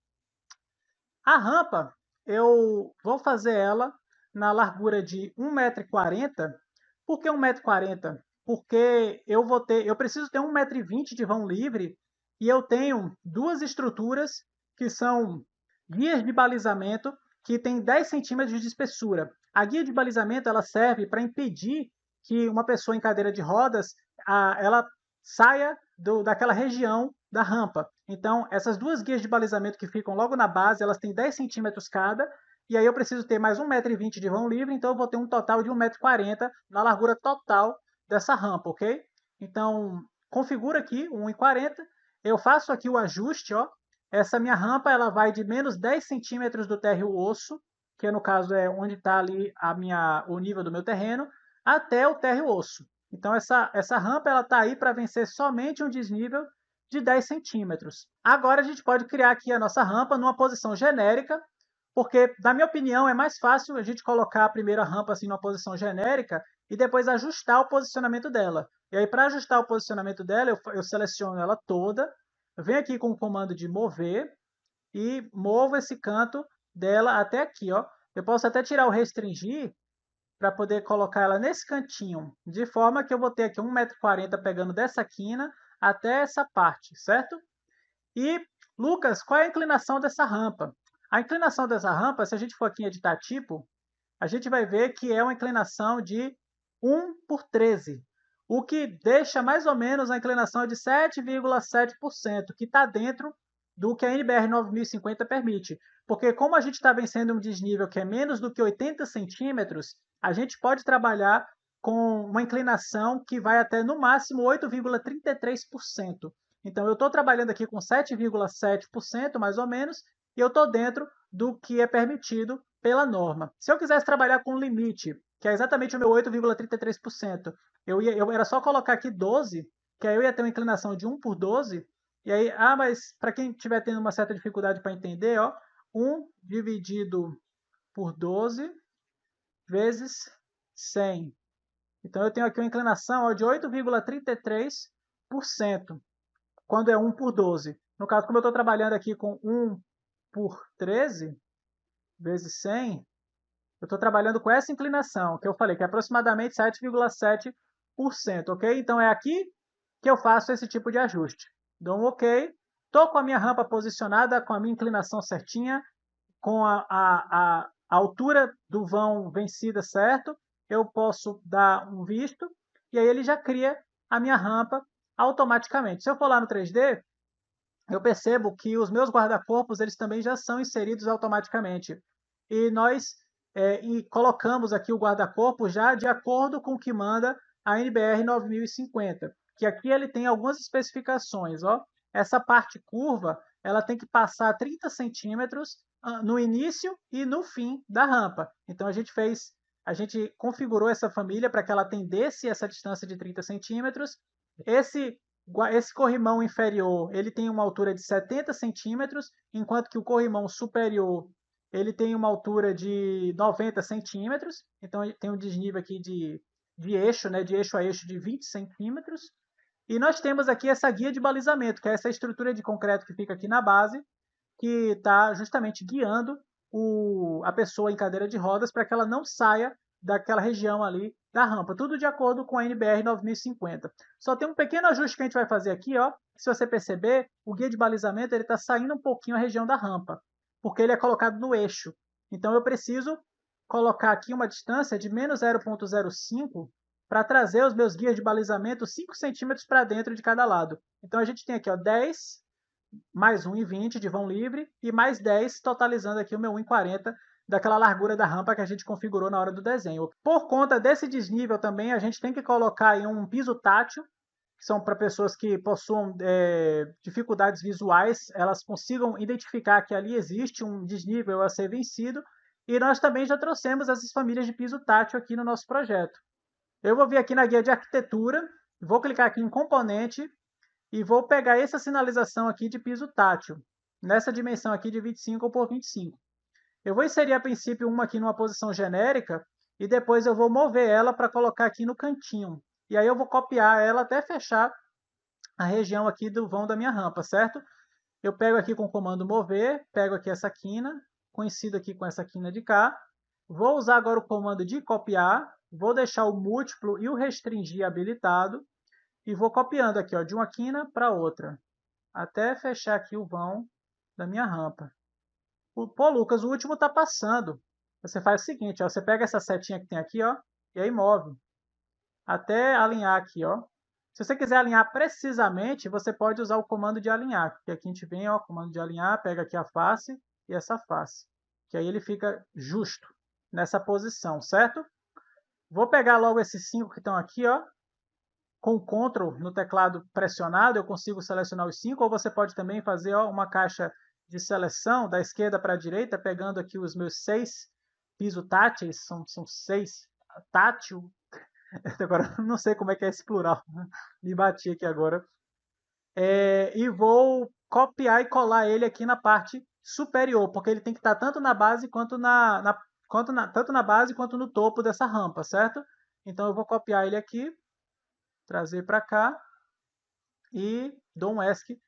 A rampa, eu vou fazer ela na largura de 1,40 m. Por que 1,40 m? Porque eu preciso ter 1,20 m de vão livre e eu tenho 2 estruturas que são guias de balizamento que têm 10 centímetros de espessura. A guia de balizamento ela serve para impedir que uma pessoa em cadeira de rodas ela saia daquela região da rampa. Então, essas 2 guias de balizamento que ficam logo na base, elas têm 10 centímetros cada, e aí eu preciso ter mais 1,20 m de vão livre, então eu vou ter um total de 1,40 m na largura total dessa rampa, ok? Então, configura aqui 1,40 m, eu faço aqui o ajuste, ó. Essa minha rampa ela vai de menos 10 centímetros do térreo osso, que no caso é onde está ali o nível do meu terreno, até o térreo osso. Então, essa rampa está aí para vencer somente um desnível de 10 centímetros. Agora, a gente pode criar aqui a nossa rampa numa posição genérica, porque, na minha opinião, é mais fácil a gente colocar a primeira rampa assim numa posição genérica e depois ajustar o posicionamento dela. E aí, para ajustar o posicionamento dela, eu seleciono ela toda, venho aqui com o comando de mover e movo esse canto dela até aqui, ó. Eu posso até tirar o restringir para poder colocar ela nesse cantinho, de forma que eu vou ter aqui 1,40 m pegando dessa quina até essa parte, certo? E, Lucas, qual é a inclinação dessa rampa? A inclinação dessa rampa, se a gente for aqui em editar tipo, a gente vai ver que é uma inclinação de 1/13, o que deixa mais ou menos a inclinação de 7,7%, que está dentro do que a NBR 9050 permite. Porque como a gente está vencendo um desnível que é menos do que 80 centímetros, a gente pode trabalhar com uma inclinação que vai até no máximo 8,33%. Então eu estou trabalhando aqui com 7,7% mais ou menos, e eu estou dentro do que é permitido pela norma. Se eu quisesse trabalhar com limite, que é exatamente o meu 8,33%, eu era só colocar aqui 12, que aí eu ia ter uma inclinação de 1/12, e aí, mas para quem estiver tendo uma certa dificuldade para entender, ó, 1 dividido por 12 vezes 100. Então eu tenho aqui uma inclinação ó, de 8,33%, quando é 1/12. No caso, como eu estou trabalhando aqui com 1/13 vezes 100, eu estou trabalhando com essa inclinação, que eu falei, que é aproximadamente 7,7%, ok? Então, é aqui que eu faço esse tipo de ajuste. Dou um ok, estou com a minha rampa posicionada, com a minha inclinação certinha, com a altura do vão vencida certo, eu posso dar um visto, e aí ele já cria a minha rampa automaticamente. Se eu for lá no 3D, eu percebo que os meus guarda-corpos eles também já são inseridos automaticamente. E nós colocamos aqui o guarda-corpo já de acordo com o que manda a NBR 9050, que aqui ele tem algumas especificações. Ó. Essa parte curva ela tem que passar 30 centímetros no início e no fim da rampa. Então a gente configurou essa família para que ela atendesse essa distância de 30 centímetros. Esse corrimão inferior ele tem uma altura de 70 centímetros, enquanto que o corrimão superior ele tem uma altura de 90 centímetros. Então tem um desnível aqui de eixo, né, de eixo a eixo de 20 centímetros. E nós temos aqui essa guia de balizamento, que é essa estrutura de concreto que fica aqui na base, que está justamente guiando a pessoa em cadeira de rodas para que ela não saia daquela região ali da rampa. Tudo de acordo com a NBR 9050. Só tem um pequeno ajuste que a gente vai fazer aqui, ó. Se você perceber, o guia de balizamento está saindo um pouquinho a região da rampa, porque ele é colocado no eixo. Então eu preciso colocar aqui uma distância de menos 0,05 para trazer os meus guias de balizamento 5 centímetros para dentro de cada lado. Então a gente tem aqui ó, 10, mais 1,20 de vão livre e mais 10, totalizando aqui o meu 1,40 daquela largura da rampa que a gente configurou na hora do desenho. Por conta desse desnível também, a gente tem que colocar em um piso tátil, que são para pessoas que possuam dificuldades visuais, elas consigam identificar que ali existe um desnível a ser vencido, e nós também já trouxemos essas famílias de piso tátil aqui no nosso projeto. Eu vou vir aqui na guia de arquitetura, vou clicar aqui em componente, e vou pegar essa sinalização aqui de piso tátil, nessa dimensão aqui de 25 por 25. Eu vou inserir a princípio uma aqui numa posição genérica e depois eu vou mover ela para colocar aqui no cantinho. E aí eu vou copiar ela até fechar a região aqui do vão da minha rampa, certo? Eu pego aqui com o comando mover, pego aqui essa quina, coincido aqui com essa quina de cá. Vou usar agora o comando de copiar, vou deixar o múltiplo e o restringir habilitado. E vou copiando aqui ó, de uma quina para outra, até fechar aqui o vão da minha rampa. Pô, Lucas, o último está passando. Você faz o seguinte, ó, você pega essa setinha que tem aqui ó, e aí move, até alinhar aqui. Ó. Se você quiser alinhar precisamente, você pode usar o comando de alinhar. Que aqui a gente vem, ó, comando de alinhar, pega aqui a face e essa face. Que aí ele fica justo nessa posição, certo? Vou pegar logo esses 5 que estão aqui, ó. Com o Ctrl no teclado pressionado, eu consigo selecionar os 5, ou você pode também fazer ó, uma caixa de seleção da esquerda para a direita, pegando aqui os meus 6 piso táteis, são 6 tátil. Agora, não sei como é que é esse plural, me bati aqui agora. E vou copiar e colar ele aqui na parte superior, porque ele tem que estar tanto na base quanto tanto na base quanto no topo dessa rampa, certo? Então eu vou copiar ele aqui, trazer para cá e dou um ESC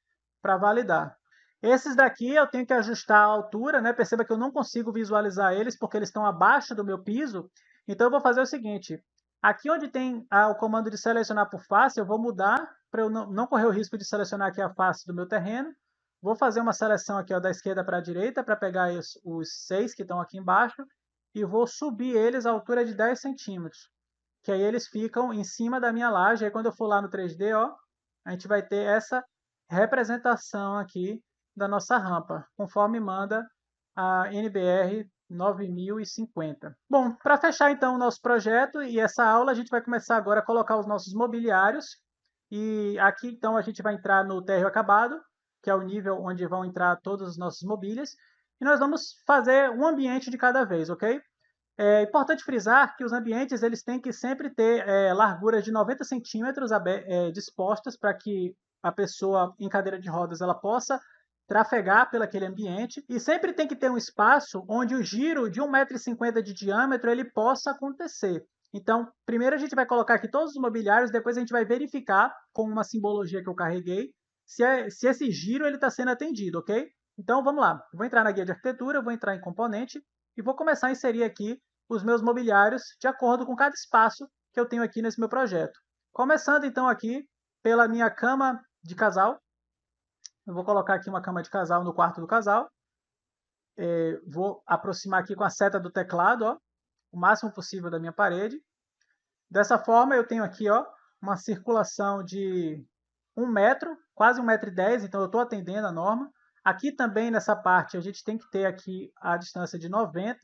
para validar. Esses daqui eu tenho que ajustar a altura, né? Perceba que eu não consigo visualizar eles porque eles estão abaixo do meu piso. Então eu vou fazer o seguinte, aqui onde tem o comando de selecionar por face, eu vou mudar para eu não correr o risco de selecionar aqui a face do meu terreno. Vou fazer uma seleção aqui ó, da esquerda para a direita para pegar os 6 que estão aqui embaixo e vou subir eles à altura de 10 centímetros. Que aí eles ficam em cima da minha laje. Aí quando eu for lá no 3D, ó, a gente vai ter essa representação aqui da nossa rampa, conforme manda a NBR 9050. Bom, para fechar então o nosso projeto e essa aula, a gente vai começar agora a colocar os nossos mobiliários. E aqui então a gente vai entrar no térreo acabado, que é o nível onde vão entrar todas as nossas mobílias. E nós vamos fazer um ambiente de cada vez, ok? É importante frisar que os ambientes eles têm que sempre ter larguras de 90 centímetros dispostas para que a pessoa em cadeira de rodas ela possa trafegar pelo aquele ambiente e sempre tem que ter um espaço onde o giro de 1,50 m de diâmetro ele possa acontecer. Então, primeiro a gente vai colocar aqui todos os mobiliários, depois a gente vai verificar com uma simbologia que eu carreguei se esse giro está sendo atendido, ok? Então, vamos lá. Vou entrar na guia de arquitetura, vou entrar em componente e vou começar a inserir aqui os meus mobiliários de acordo com cada espaço que eu tenho aqui nesse meu projeto. Começando então aqui pela minha cama de casal. Eu vou colocar aqui uma cama de casal no quarto do casal. Vou aproximar aqui com a seta do teclado, ó, o máximo possível da minha parede. Dessa forma eu tenho aqui ó, uma circulação de 1 metro, quase 1,10 m, então eu estou atendendo a norma. Aqui também nessa parte a gente tem que ter aqui a distância de 90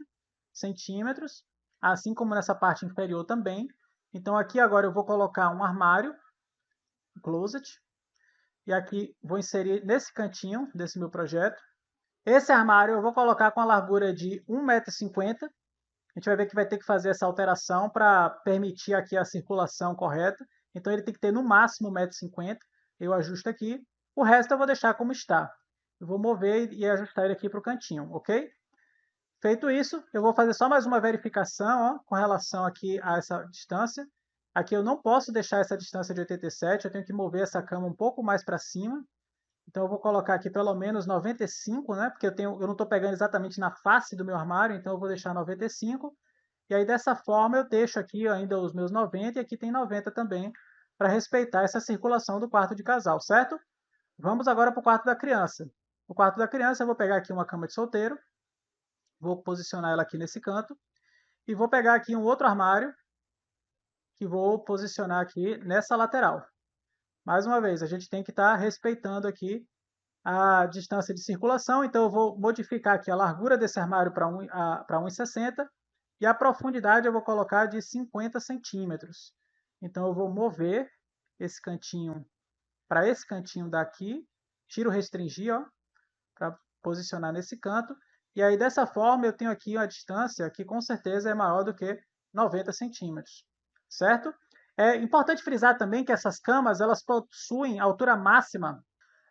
centímetros, assim como nessa parte inferior também. Então aqui agora eu vou colocar um armário, um closet, e aqui vou inserir nesse cantinho desse meu projeto. Esse armário eu vou colocar com a largura de 1,50 m. A gente vai ver que vai ter que fazer essa alteração para permitir aqui a circulação correta. Então ele tem que ter no máximo 1,50 m. Eu ajusto aqui. O resto eu vou deixar como está. Eu vou mover e ajustar ele aqui para o cantinho, ok? Feito isso, eu vou fazer só mais uma verificação, ó, com relação aqui a essa distância. Aqui eu não posso deixar essa distância de 87, eu tenho que mover essa cama um pouco mais para cima. Então eu vou colocar aqui pelo menos 95, né? Porque eu não estou pegando exatamente na face do meu armário, então eu vou deixar 95. E aí dessa forma eu deixo aqui ainda os meus 90 e aqui tem 90 também, para respeitar essa circulação do quarto de casal, certo? Vamos agora para o quarto da criança. No quarto da criança eu vou pegar aqui uma cama de solteiro, vou posicionar ela aqui nesse canto, e vou pegar aqui um outro armário, que vou posicionar aqui nessa lateral. Mais uma vez, a gente tem que estar respeitando aqui a distância de circulação, então eu vou modificar aqui a largura desse armário para 1,60 e a profundidade eu vou colocar de 50 centímetros. Então eu vou mover esse cantinho para esse cantinho daqui, tiro restringir, ó, para posicionar nesse canto, e aí dessa forma eu tenho aqui uma distância que com certeza é maior do que 90 centímetros, certo? É importante frisar também que essas camas elas possuem altura máxima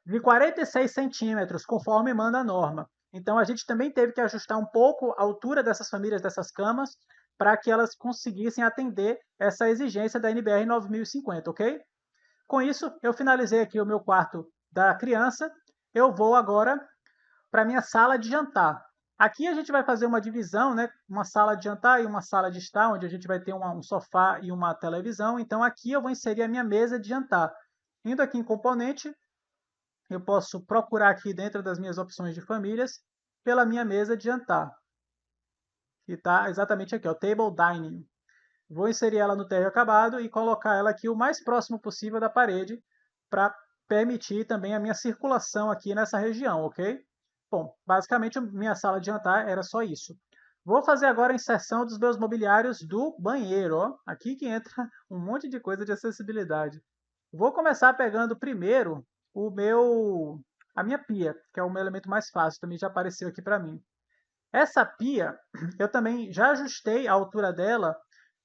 de 46 centímetros, conforme manda a norma. Então a gente também teve que ajustar um pouco a altura dessas famílias, dessas camas, para que elas conseguissem atender essa exigência da NBR 9050, ok? Com isso, eu finalizei aqui o meu quarto da criança. Eu vou agora para a minha sala de jantar. Aqui a gente vai fazer uma divisão, né? Uma sala de jantar e uma sala de estar, onde a gente vai ter um sofá e uma televisão. Então aqui eu vou inserir a minha mesa de jantar. Indo aqui em componente, eu posso procurar aqui dentro das minhas opções de famílias pela minha mesa de jantar, que está exatamente aqui, o Table Dining. Vou inserir ela no térreo acabado e colocar ela aqui o mais próximo possível da parede para permitir também a minha circulação aqui nessa região, ok? Bom, basicamente minha sala de jantar era só isso. Vou fazer agora a inserção dos meus mobiliários do banheiro, ó. Aqui que entra um monte de coisa de acessibilidade. Vou começar pegando primeiro a minha pia, que é o meu elemento mais fácil, também já apareceu aqui para mim. Essa pia, eu também já ajustei a altura dela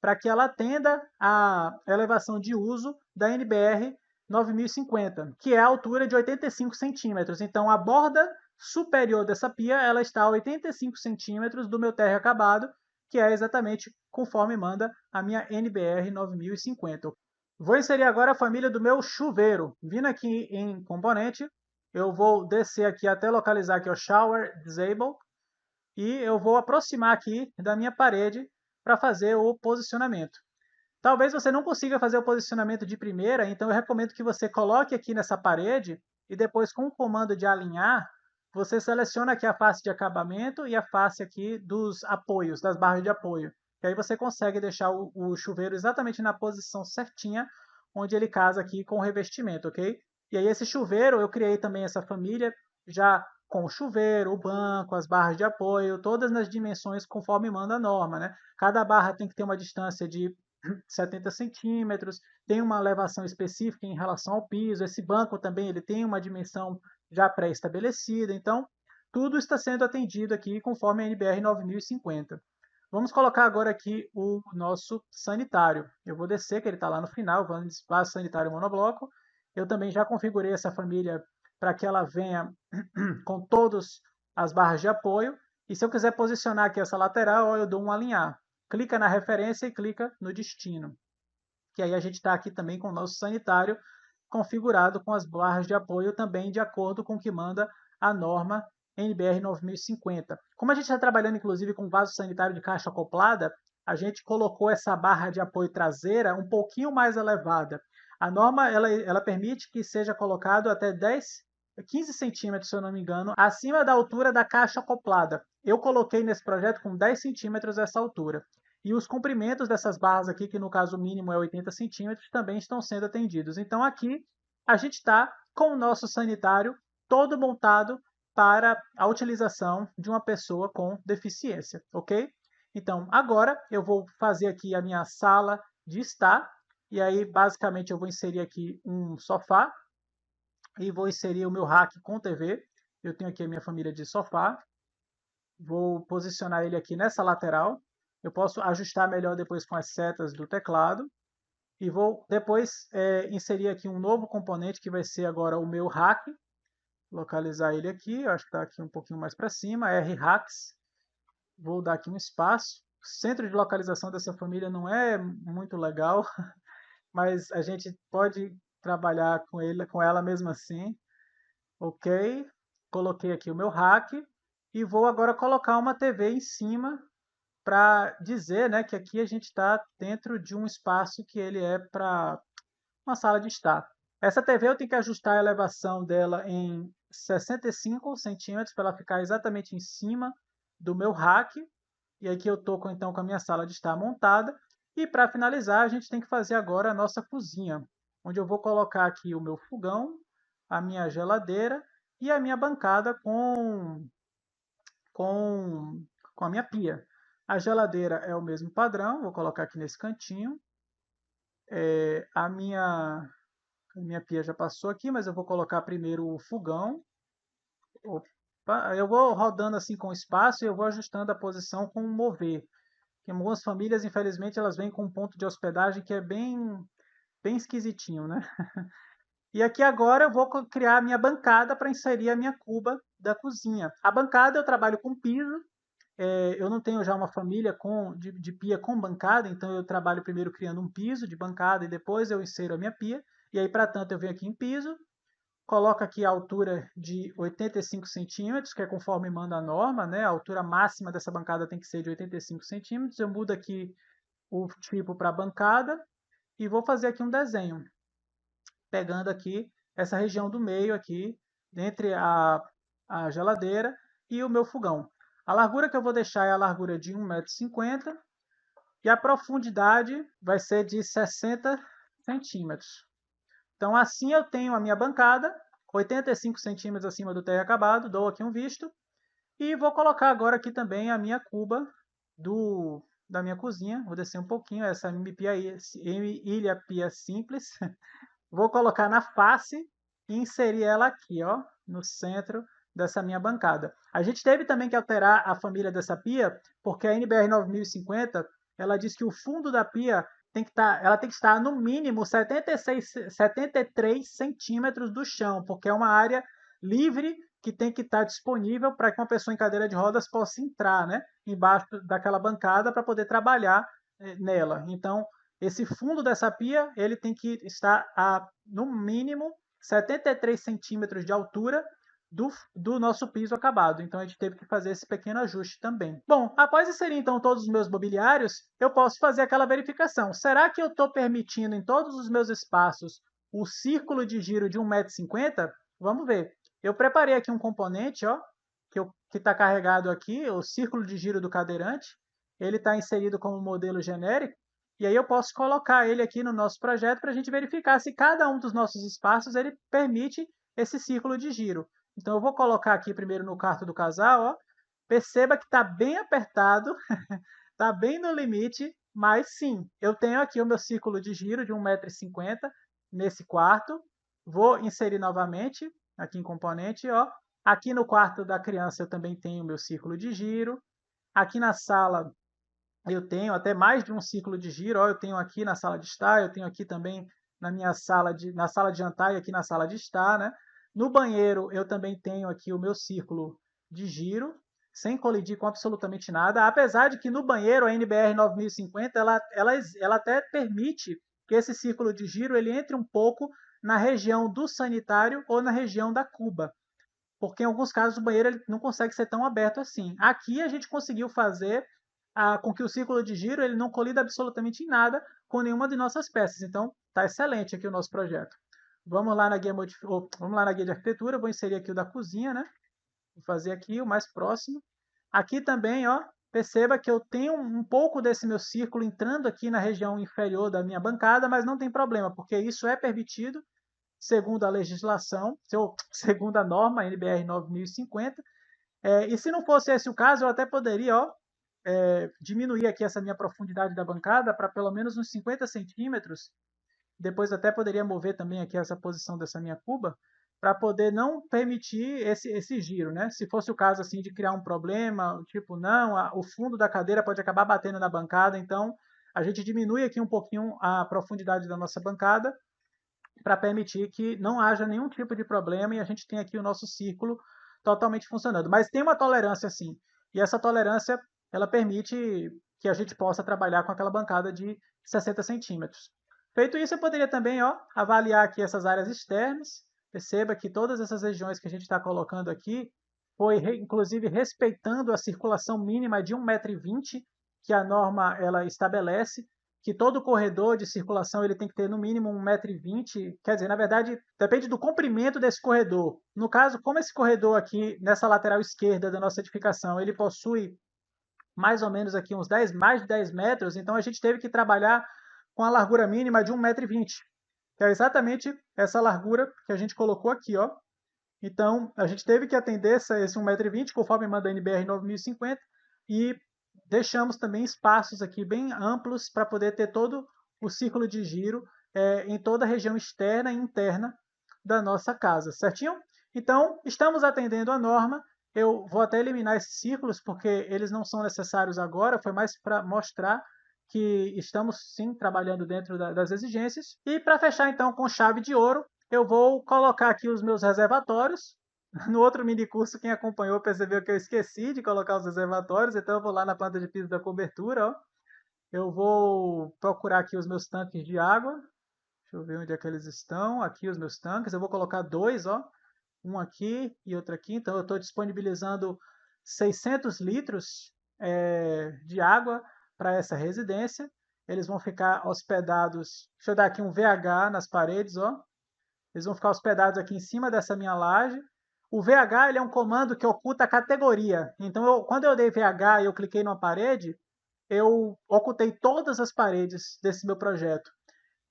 para que ela atenda a elevação de uso da NBR 9050, que é a altura de 85 centímetros. Então, a borda superior dessa pia ela está a 85 centímetros do meu térreo acabado, que é exatamente conforme manda a minha NBR 9050. Vou inserir agora a família do meu chuveiro. Vindo aqui em componente, eu vou descer aqui até localizar aqui o Shower Disable e eu vou aproximar aqui da minha parede para fazer o posicionamento. Talvez você não consiga fazer o posicionamento de primeira, então eu recomendo que você coloque aqui nessa parede e depois com o comando de alinhar, você seleciona aqui a face de acabamento e a face aqui dos apoios, das barras de apoio. E aí você consegue deixar o chuveiro exatamente na posição certinha, onde ele casa aqui com o revestimento, ok? E aí esse chuveiro, eu criei também essa família já com o chuveiro, o banco, as barras de apoio, todas nas dimensões conforme manda a norma, né? Cada barra tem que ter uma distância de 70 centímetros, tem uma elevação específica em relação ao piso, esse banco também ele tem uma dimensão já pré-estabelecida, então tudo está sendo atendido aqui conforme a NBR 9050. Vamos colocar agora aqui o nosso sanitário. Eu vou descer, que ele está lá no final, vaso sanitário monobloco. Eu também já configurei essa família para que ela venha com todas as barras de apoio. E se eu quiser posicionar aqui essa lateral, eu dou um alinhar. Clica na referência e clica no destino. Que aí a gente está aqui também com o nosso sanitário configurado com as barras de apoio também de acordo com o que manda a norma NBR 9050. Como a gente está trabalhando inclusive com vaso sanitário de caixa acoplada, a gente colocou essa barra de apoio traseira um pouquinho mais elevada. A norma ela permite que seja colocado até 15 centímetros, se eu não me engano, acima da altura da caixa acoplada. Eu coloquei nesse projeto com 10 centímetros essa altura. E os comprimentos dessas barras aqui, que no caso mínimo é 80 centímetros, também estão sendo atendidos. Então aqui a gente está com o nosso sanitário todo montado para a utilização de uma pessoa com deficiência, ok? Então, agora eu vou fazer aqui a minha sala de estar, e aí basicamente eu vou inserir aqui um sofá, e vou inserir o meu rack com TV. Eu tenho aqui a minha família de sofá, vou posicionar ele aqui nessa lateral, eu posso ajustar melhor depois com as setas do teclado, e vou depois inserir aqui um novo componente que vai ser agora o meu rack, localizar ele aqui, eu acho que está aqui um pouquinho mais para cima, R-Racks, vou dar aqui um espaço. O centro de localização dessa família não é muito legal, mas a gente pode trabalhar com ela mesmo assim. Ok, coloquei aqui o meu rack e vou agora colocar uma TV em cima para dizer, né, que aqui a gente está dentro de um espaço que ele é para uma sala de estar. Essa TV eu tenho que ajustar a elevação dela em 65 centímetros para ela ficar exatamente em cima do meu rack. E aqui eu estou então com a minha sala de estar montada. E para finalizar, a gente tem que fazer agora a nossa cozinha, onde eu vou colocar aqui o meu fogão, a minha geladeira e a minha bancada com, com a minha pia. A geladeira é o mesmo padrão, vou colocar aqui nesse cantinho. A minha pia já passou aqui, mas eu vou colocar primeiro o fogão. Opa, eu vou rodando assim com espaço e eu vou ajustando a posição com o mover. Em algumas famílias, infelizmente, elas vêm com um ponto de hospedagem que é bem esquisitinho, né? E aqui agora eu vou criar a minha bancada para inserir a minha cuba da cozinha. A bancada eu trabalho com piso. Eu não tenho já uma família de pia com bancada, então eu trabalho primeiro criando um piso de bancada e depois eu insero a minha pia. E aí, para tanto, eu venho aqui em piso, coloco aqui a altura de 85 centímetros, que é conforme manda a norma, né? A altura máxima dessa bancada tem que ser de 85 centímetros. Eu mudo aqui o tipo para bancada e vou fazer aqui um desenho, pegando aqui essa região do meio aqui, entre a geladeira e o meu fogão. A largura que eu vou deixar é a largura de 1,50 m e a profundidade vai ser de 60 centímetros. Então assim eu tenho a minha bancada, 85 centímetros acima do teto acabado, dou aqui um visto e vou colocar agora aqui também a minha cuba da minha cozinha. Vou descer um pouquinho essa ilha pia simples. Vou colocar na face e inserir ela aqui, ó, no centro dessa minha bancada. A gente teve também que alterar a família dessa pia, porque a NBR 9050, ela diz que o fundo da pia ela tem que estar no mínimo 73 centímetros do chão, porque é uma área livre que tem que estar disponível para que uma pessoa em cadeira de rodas possa entrar, né, embaixo daquela bancada para poder trabalhar nela. Então, esse fundo dessa pia ele tem que estar no mínimo 73 centímetros de altura do nosso piso acabado. Então a gente teve que fazer esse pequeno ajuste também. Bom, após inserir então todos os meus mobiliários, eu posso fazer aquela verificação. Será que eu estou permitindo em todos os meus espaços o círculo de giro de 1,50 m? Vamos ver. Eu preparei aqui um componente, ó, que está carregado aqui, o círculo de giro do cadeirante. Ele está inserido como modelo genérico. E aí eu posso colocar ele aqui no nosso projeto para a gente verificar se cada um dos nossos espaços ele permite esse círculo de giro. Então eu vou colocar aqui primeiro no quarto do casal, ó. Perceba que está bem apertado, está bem no limite, mas sim, eu tenho aqui o meu círculo de giro de 1,50 m nesse quarto. Vou inserir novamente aqui em componente, ó. Aqui no quarto da criança eu também tenho o meu círculo de giro. Aqui na sala eu tenho até mais de um círculo de giro, ó, eu tenho aqui na sala de estar, eu tenho aqui também na sala de jantar e aqui na sala de estar, né? No banheiro eu também tenho aqui o meu círculo de giro, sem colidir com absolutamente nada, apesar de que no banheiro a NBR 9050 ela até permite que esse círculo de giro ele entre um pouco na região do sanitário ou na região da cuba, porque em alguns casos o banheiro ele não consegue ser tão aberto assim. Aqui a gente conseguiu fazer com que o círculo de giro ele não colida absolutamente em nada com nenhuma de nossas peças. Então, está excelente aqui o nosso projeto. Vamos lá na guia de arquitetura, vou inserir aqui o da cozinha, né? Vou fazer aqui o mais próximo. Aqui também, ó, perceba que eu tenho um pouco desse meu círculo entrando aqui na região inferior da minha bancada, mas não tem problema, porque isso é permitido. segundo a legislação, segundo a norma NBR 9050. E se não fosse esse o caso, eu até poderia diminuir aqui essa minha profundidade da bancada para pelo menos uns 50 centímetros. Depois até poderia mover também aqui essa posição dessa minha cuba para poder não permitir esse giro, né? Se fosse o caso assim de criar um problema, tipo, não, o fundo da cadeira pode acabar batendo na bancada, então a gente diminui aqui um pouquinho a profundidade da nossa bancada para permitir que não haja nenhum tipo de problema e a gente tem aqui o nosso círculo totalmente funcionando. Mas tem uma tolerância sim, e essa tolerância ela permite que a gente possa trabalhar com aquela bancada de 60 centímetros. Feito isso, eu poderia também avaliar aqui essas áreas externas. Perceba que todas essas regiões que a gente está colocando aqui foi, inclusive, respeitando a circulação mínima de 1,20 m que a norma ela estabelece, que todo corredor de circulação ele tem que ter no mínimo 1,20 m. Quer dizer, na verdade, depende do comprimento desse corredor. No caso, como esse corredor aqui, nessa lateral esquerda da nossa edificação, ele possui mais ou menos aqui uns mais de 10 metros, então a gente teve que trabalhar com a largura mínima de 1,20 m, que é exatamente essa largura que a gente colocou aqui, ó. Então, a gente teve que atender esse 1,20 m, conforme manda a NBR 9050, e deixamos também espaços aqui bem amplos para poder ter todo o círculo de giro em toda a região externa e interna da nossa casa, certinho? Então, estamos atendendo a norma. Eu vou até eliminar esses círculos, porque eles não são necessários agora, foi mais para mostrar que estamos sim trabalhando dentro das exigências. E para fechar então com chave de ouro, eu vou colocar aqui os meus reservatórios. No outro mini curso, quem acompanhou percebeu que eu esqueci de colocar os reservatórios, então eu vou lá na planta de piso da cobertura, ó. Eu vou procurar aqui os meus tanques de água. Deixa eu ver onde é que eles estão. Aqui os meus tanques. Eu vou colocar dois, ó. Um aqui e outro aqui. Então eu estou disponibilizando 600 litros de água para essa residência. Eles vão ficar hospedados. Deixa eu dar aqui um VH nas paredes, ó. Eles vão ficar hospedados aqui em cima dessa minha laje. O VH ele é um comando que oculta a categoria. Então, quando eu dei VH e eu cliquei numa parede, eu ocultei todas as paredes desse meu projeto.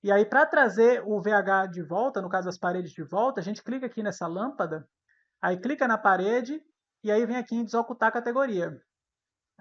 E aí, para trazer o VH de volta, no caso as paredes de volta, a gente clica aqui nessa lâmpada, aí clica na parede e aí vem aqui em desocultar categoria.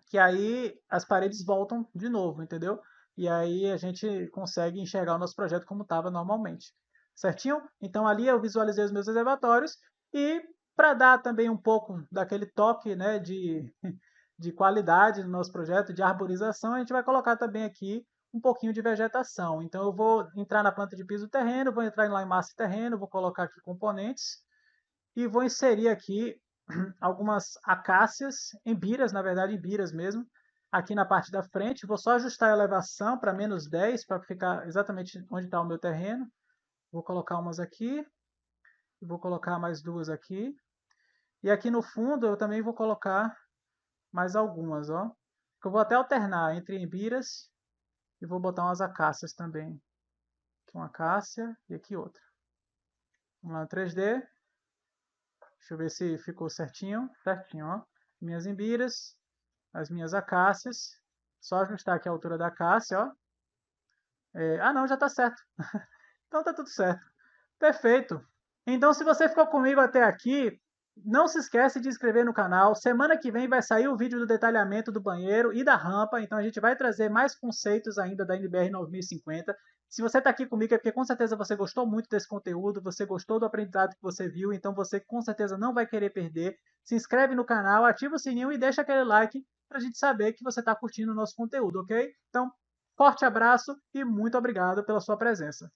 Que aí as paredes voltam de novo, entendeu? E aí a gente consegue enxergar o nosso projeto como estava normalmente. Certinho? Então ali eu visualizei os meus reservatórios e para dar também um pouco daquele toque, né, de qualidade no nosso projeto, de arborização, a gente vai colocar também aqui um pouquinho de vegetação. Então eu vou entrar na planta de piso terreno, vou entrar lá em massa terreno, vou colocar aqui componentes e vou inserir aqui algumas acácias, embiras, na verdade embiras mesmo, aqui na parte da frente. Vou só ajustar a elevação para -10 para ficar exatamente onde está o meu terreno. Vou colocar umas aqui, e vou colocar mais duas aqui. E aqui no fundo eu também vou colocar mais algumas, ó. Eu vou até alternar entre embiras e vou botar umas acácias também. Aqui uma acácia e aqui outra. Vamos lá no 3D. Deixa eu ver se ficou certinho. Certinho, ó. Minhas embiras, as minhas acácias. Só ajustar aqui a altura da acácia, ó. Não, já está certo. Então tá tudo certo. Perfeito. Então, se você ficou comigo até aqui, não se esquece de se inscrever no canal. Semana que vem vai sair o vídeo do detalhamento do banheiro e da rampa. Então, a gente vai trazer mais conceitos ainda da NBR 9050. Se você está aqui comigo é porque com certeza você gostou muito desse conteúdo, você gostou do aprendizado que você viu, então você com certeza não vai querer perder. Se inscreve no canal, ativa o sininho e deixa aquele like para a gente saber que você está curtindo o nosso conteúdo, ok? Então, forte abraço e muito obrigado pela sua presença.